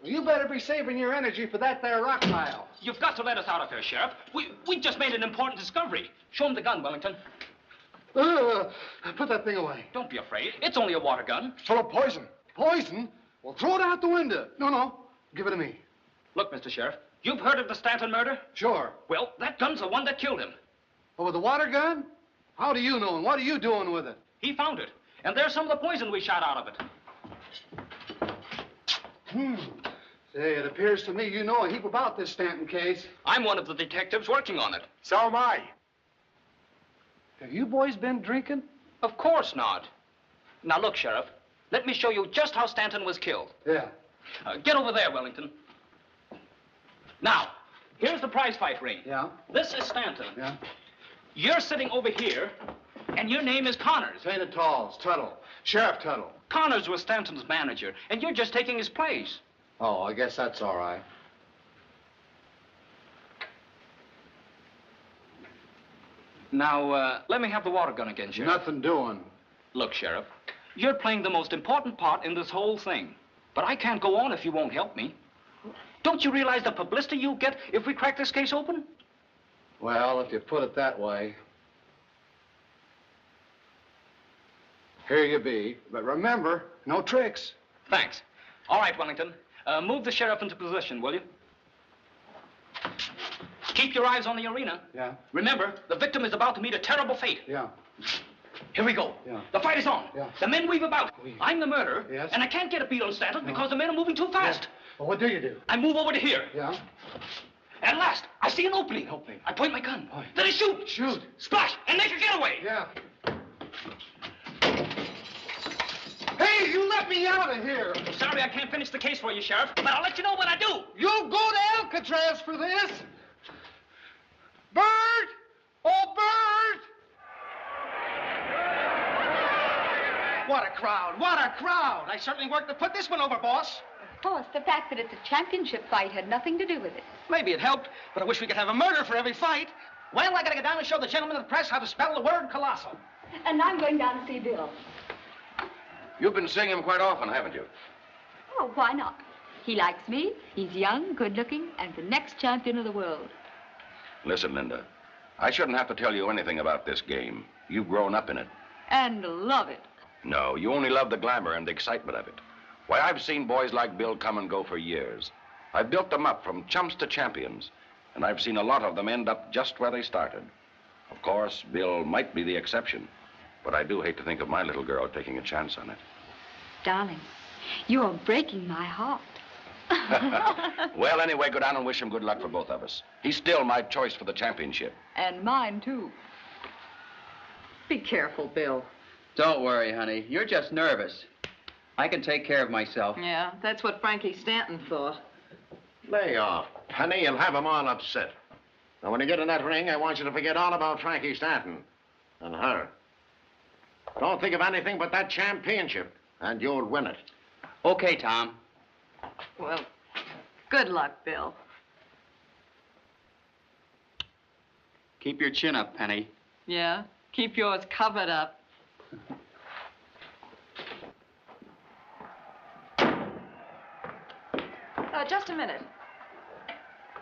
Well, you better be saving your energy for that there rock pile. You've got to let us out of here, Sheriff. We just made an important discovery. Show him the gun, Wellington. Put that thing away. Don't be afraid. It's only a water gun. Full of poison. Poison? Well, throw it out the window. No. Give it to me. Look, Mr. Sheriff, you've heard of the Stanton murder? Sure. Well, that gun's the one that killed him. Oh, with the water gun? How do you know, and what are you doing with it? He found it, and there's some of the poison we shot out of it. Say, it appears to me you know a heap about this Stanton case. I'm one of the detectives working on it. So am I. Have you boys been drinking? Of course not. Now, look, Sheriff, let me show you just how Stanton was killed. Yeah. Get over there, Wellington. Now, here's the prize fight ring. Yeah. This is Stanton. Yeah. You're sitting over here, and your name is Connors. St. Talls, Tuttle. Sheriff Tuttle. Connors was Stanton's manager, and you're just taking his place. Oh, I guess that's all right. Now, let me have the water gun again, Sheriff. Nothing doing. Look, Sheriff, you're playing the most important part in this whole thing. But I can't go on if you won't help me. Don't you realize the publicity you'll get if we crack this case open? Well, if you put it that way. Here you be. But remember, no tricks. Thanks. All right, Wellington. Move the sheriff into position, will you? Keep your eyes on the arena. Yeah. Remember, the victim is about to meet a terrible fate. Yeah. Here we go. Yeah. The fight is on. Yeah. The men weave about. I'm the murderer. Yes. And I can't get a beat on Stanton because the men are moving too fast. Yeah. Well, what do you do? I move over to here. Yeah. At last, I see an opening. I point my gun. Then I shoot. Shoot. Splash, and make a getaway. Yeah. Hey, you let me out of here. Sorry I can't finish the case for you, Sheriff, but I'll let you know when I do. You'll go to Alcatraz for this. Bert! Oh, Bert! What a crowd. What a crowd. I certainly worked to put this one over, boss. Of course, the fact that it's a championship fight had nothing to do with it. Maybe it helped, but I wish we could have a murder for every fight. Well, I gotta get down and show the gentlemen of the press how to spell the word colossal. And I'm going down to see Bill. You've been seeing him quite often, haven't you? Oh, why not? He likes me, he's young, good-looking, and the next champion of the world. Listen, Linda, I shouldn't have to tell you anything about this game. You've grown up in it. And love it. No, you only love the glamour and the excitement of it. Why, I've seen boys like Bill come and go for years. I've built them up from chumps to champions, and I've seen a lot of them end up just where they started. Of course, Bill might be the exception, but I do hate to think of my little girl taking a chance on it. Darling, you're breaking my heart. Well, anyway, go down and wish him good luck for both of us. He's still my choice for the championship. And mine, too. Be careful, Bill. Don't worry, honey. You're just nervous. I can take care of myself. Yeah, that's what Frankie Stanton thought. Lay off, Penny. You'll have him all upset. Now, when you get in that ring, I want you to forget all about Frankie Stanton and her. Don't think of anything but that championship, and you'll win it. Okay, Tom. Well, good luck, Bill. Keep your chin up, Penny. Yeah, keep yours covered up. Just a minute.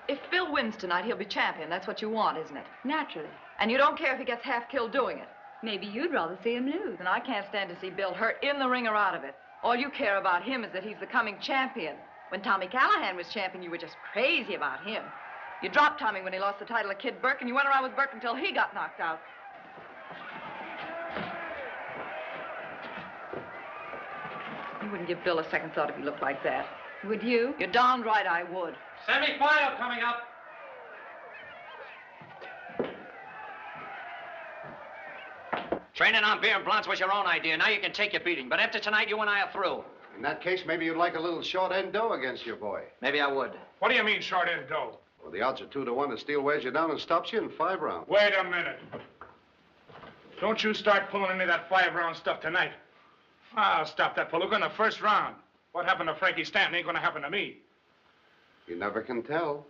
If Bill wins tonight, he'll be champion. That's what you want, isn't it? Naturally. And you don't care if he gets half killed doing it. Maybe you'd rather see him lose. Then I can't stand to see Bill hurt in the ring or out of it. All you care about him is that he's the coming champion. When Tommy Callahan was champion, you were just crazy about him. You dropped Tommy when he lost the title to Kid Burke, and you went around with Burke until he got knocked out. You wouldn't give Bill a second thought if he looked like that. Would you? You're darn right I would. Semi-final coming up. Training on beer and blunts was your own idea. Now you can take your beating. But after tonight, you and I are through. In that case, maybe you'd like a little short end dough against your boy. Maybe I would. What do you mean, short end dough? Well, the odds are 2 to 1 that Steele wears you down and stops you in 5 rounds. Wait a minute. Don't you start pulling any of that 5-round stuff tonight. I'll stop that palooka in the first round. What happened to Frankie Stanton ain't gonna happen to me. You never can tell.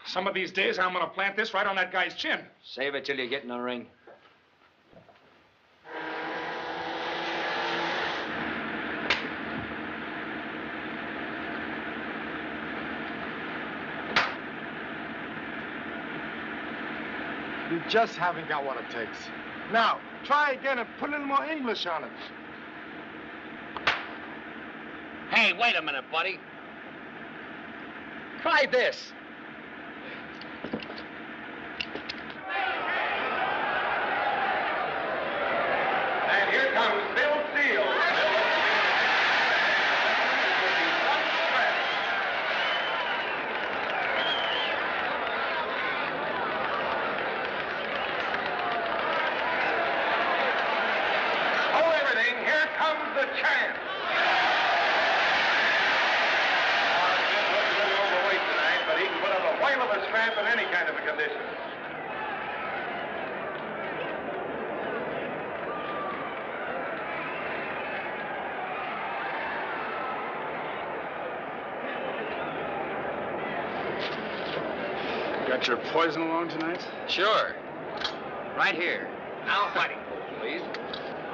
Some of these days, I'm gonna plant this right on that guy's chin. Save it till you get in the ring. You just haven't got what it takes. Now, try again and put a little more English on it. Hey, wait a minute, buddy. Try this. And here comes Bill Steele. Hold everything. Here comes the champ. Bill looks a little overweight tonight, but he can put up a whale of a scrap in any kind of a condition. Got your poison along tonight? Sure. Right here. Now, fighting pose, please.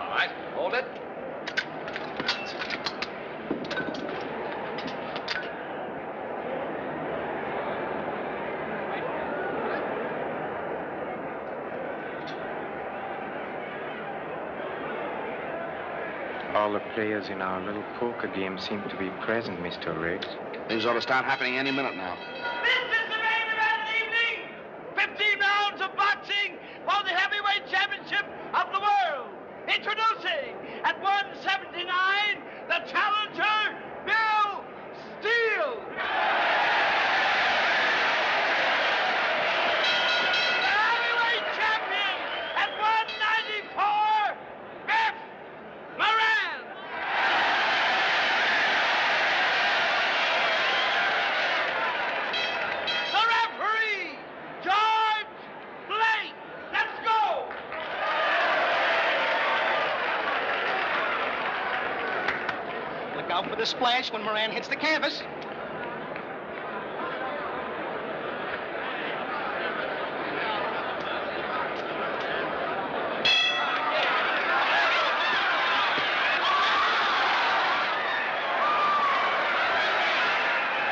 All right, hold it. All the players in our little poker game seem to be present, Mr. Riggs. Things ought to start happening any minute now. This is the main event of the evening. 15 rounds of boxing for the heavyweight championship of the world. Introducing at 179, the challenger, Bill Steele. The heavyweight champion at 194, Biff Moran. The referee, George Blake. Let's go. Look out for the splash when Moran hits the canvas.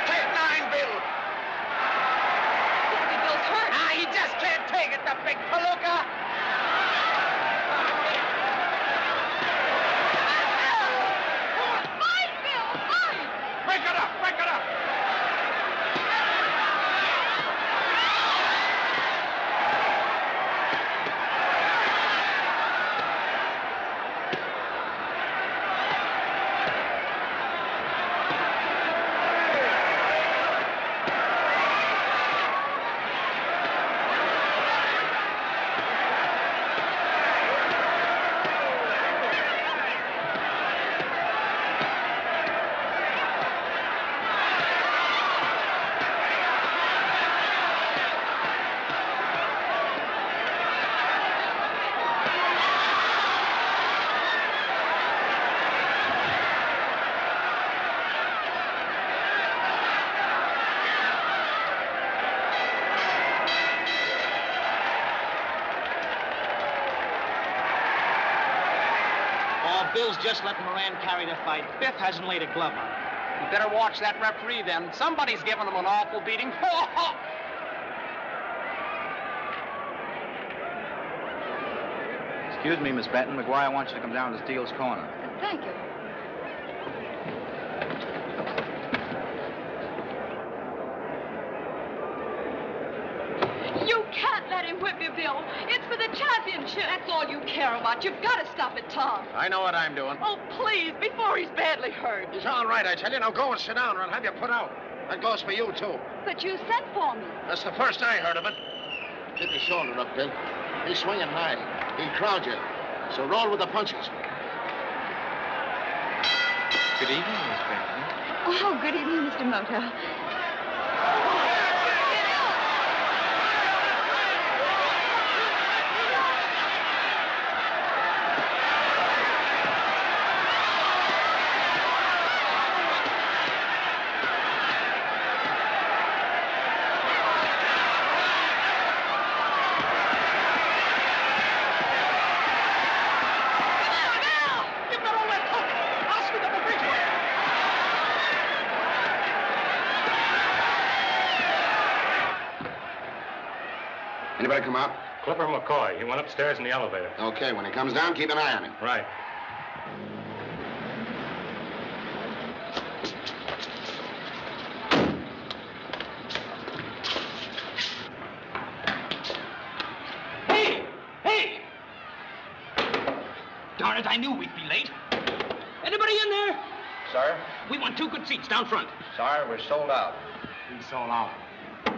Take 9, Bill. Bill's hurt. Ah, he just can't take it, the big palooka. Fight, Bill, fight! Break it up, break it up! Bill's just letting Moran carry the fight. Biff hasn't laid a glove on him. You better watch that referee then. Somebody's giving him an awful beating. Excuse me, Miss Benton. McGuire wants you to come down to Steele's corner. Thank you. You can't let him whip you, Bill. It's for the championship. That's all you care about. You've got to stop it, Tom. I know what I'm doing. Oh, please, before he's badly hurt. He's all right, I tell you. Now go and sit down or I'll have you put out. That goes for you, too. But you sent for me. That's the first I heard of it. Keep your shoulder up, Bill. He's swinging high. He'll crowd you. So roll with the punches. Good evening, Miss Benton. Oh, good evening, Mr. Moto. Anybody come out? Clipper McCoy. He went upstairs in the elevator. Okay, when he comes down, keep an eye on him. Right. Hey! Hey! Darn it, I knew we'd be late. Anybody in there? Sir? We want 2 good seats down front. Sorry, we're sold out. He's sold out.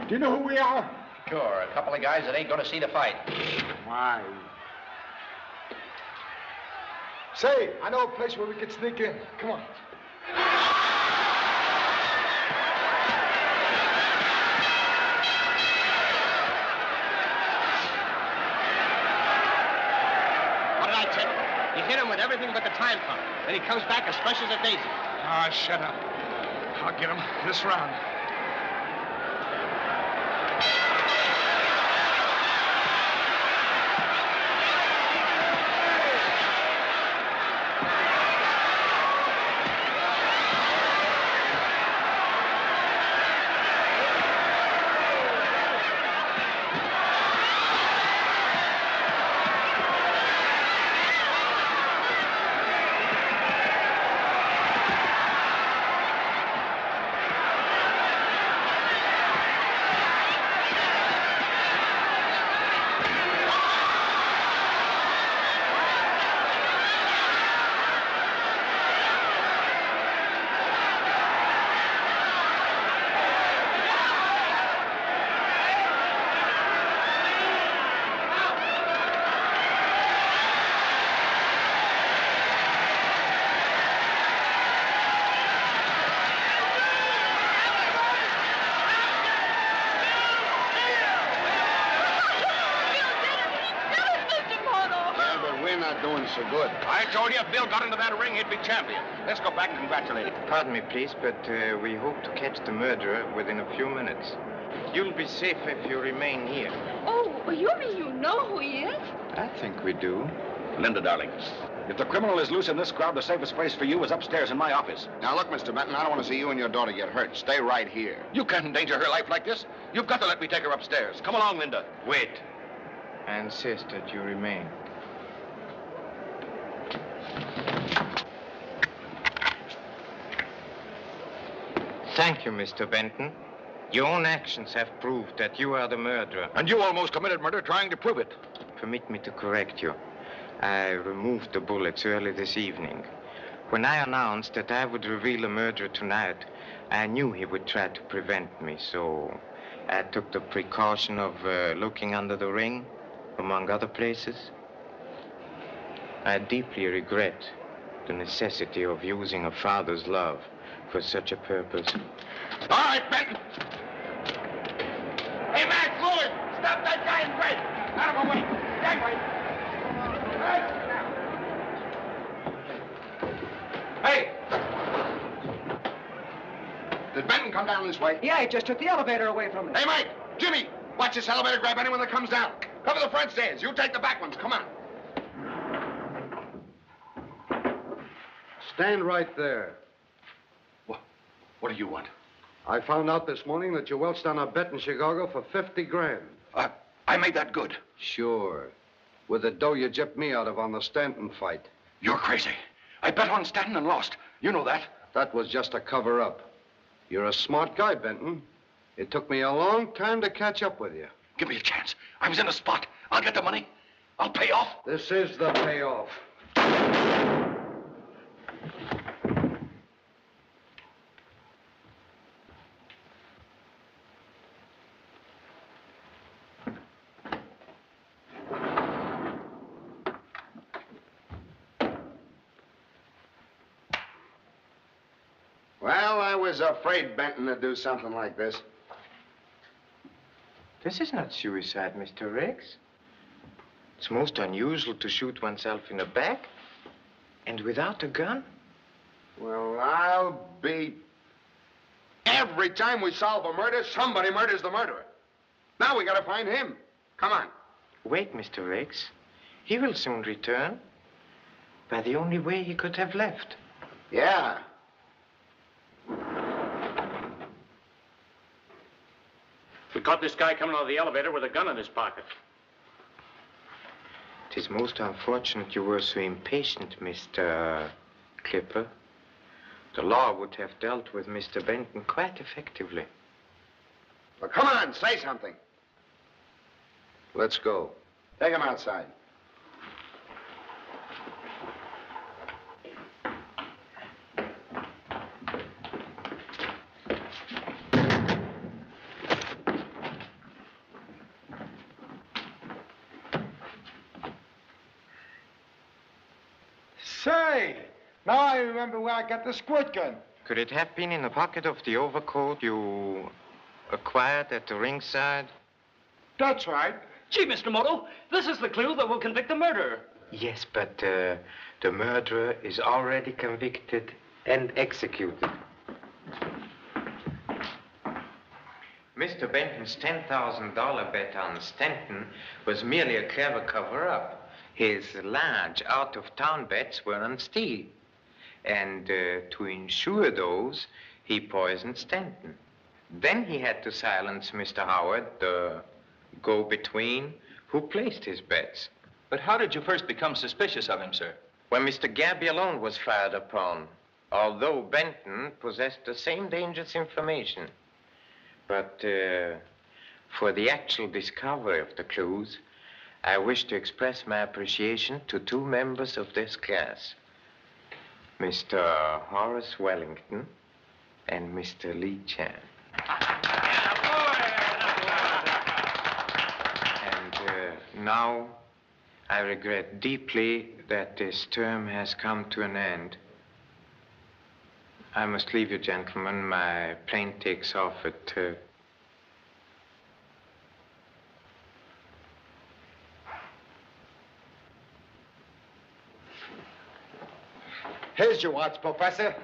Do you know who we are? Sure, a couple of guys that ain't gonna see the fight. Why? Say, I know a place where we could sneak in. Come on. What did I tell you? You hit him with everything but the time pump. Then he comes back as fresh as a daisy. Ah, shut up. I'll get him this round. Doing so good. I told you if Bill got into that ring, he'd be champion. Let's go back and congratulate him. Pardon me, please, but we hope to catch the murderer within a few minutes. You'll be safe if you remain here. Oh, you mean you know who he is? I think we do. Linda, darling, if the criminal is loose in this crowd, the safest place for you is upstairs in my office. Now, look, Mr. Benton, I don't want to see you and your daughter get hurt. Stay right here. You can't endanger her life like this. You've got to let me take her upstairs. Come along, Linda. Wait. I insist that you remain. Thank you, Mr. Benton. Your own actions have proved that you are the murderer. And you almost committed murder trying to prove it. Permit me to correct you. I removed the bullets early this evening. When I announced that I would reveal the murderer tonight, I knew he would try to prevent me, so I took the precaution of looking under the ring, among other places. I deeply regret the necessity of using a father's love for such a purpose. All right, Benton. Hey, Mac, Floyd, stop that guy in red. Out of my way. Gangway. Hey! Did Benton come down this way? Yeah, he just took the elevator away from us. Hey, Mike! Jimmy! Watch this elevator grab anyone that comes down. Cover the front stairs. You take the back ones. Come on. Stand right there. What do you want? I found out this morning that you welched on a bet in Chicago for 50 grand. I made that good. Sure. With the dough you gypped me out of on the Stanton fight. You're crazy. I bet on Stanton and lost. You know that. That was just a cover-up. You're a smart guy, Benton. It took me a long time to catch up with you. Give me a chance. I was in a spot. I'll get the money. I'll pay off. This is the payoff. Well, I was afraid Benton would do something like this. This is not suicide, Mr. Riggs. It's most unusual to shoot oneself in the back and without a gun. Well, I'll be... Every time we solve a murder, somebody murders the murderer. Now we gotta find him. Come on. Wait, Mr. Riggs. He will soon return. By the only way he could have left. Yeah. We caught this guy coming out of the elevator with a gun in his pocket. It is most unfortunate you were so impatient, Mr. Clipper. The law would have dealt with Mr. Benton quite effectively. Well, come on, say something. Let's go. Take him outside. Say, now I remember where I got the squirt gun. Could it have been in the pocket of the overcoat you acquired at the ringside? That's right. Gee, Mr. Moto, this is the clue that will convict the murderer. Yes, but the murderer is already convicted and executed. Mr. Benton's $10,000 bet on Stanton was merely a clever cover-up. His large out-of-town bets were on steel. And to ensure those, he poisoned Stanton. Then he had to silence Mr. Howard, the go-between, who placed his bets. But how did you first become suspicious of him, sir? When Mr. Gabby alone was fired upon, although Benton possessed the same dangerous information. But for the actual discovery of the clues, I wish to express my appreciation to two members of this class, Mr. Horace Wellington and Mr. Lee Chan. And now I regret deeply that this term has come to an end. I must leave you, gentlemen. My plane takes off at... Here's your watch, Professor.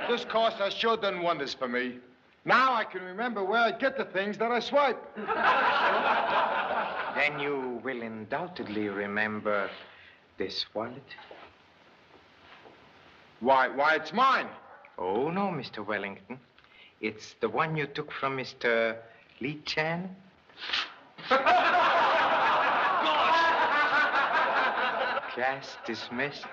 This course has sure done wonders for me. Now I can remember where I get the things that I swipe. Then you will undoubtedly remember this wallet. Why, it's mine. Oh, no, Mr. Wellington. It's the one you took from Mr. Lee Chan. Class dismissed.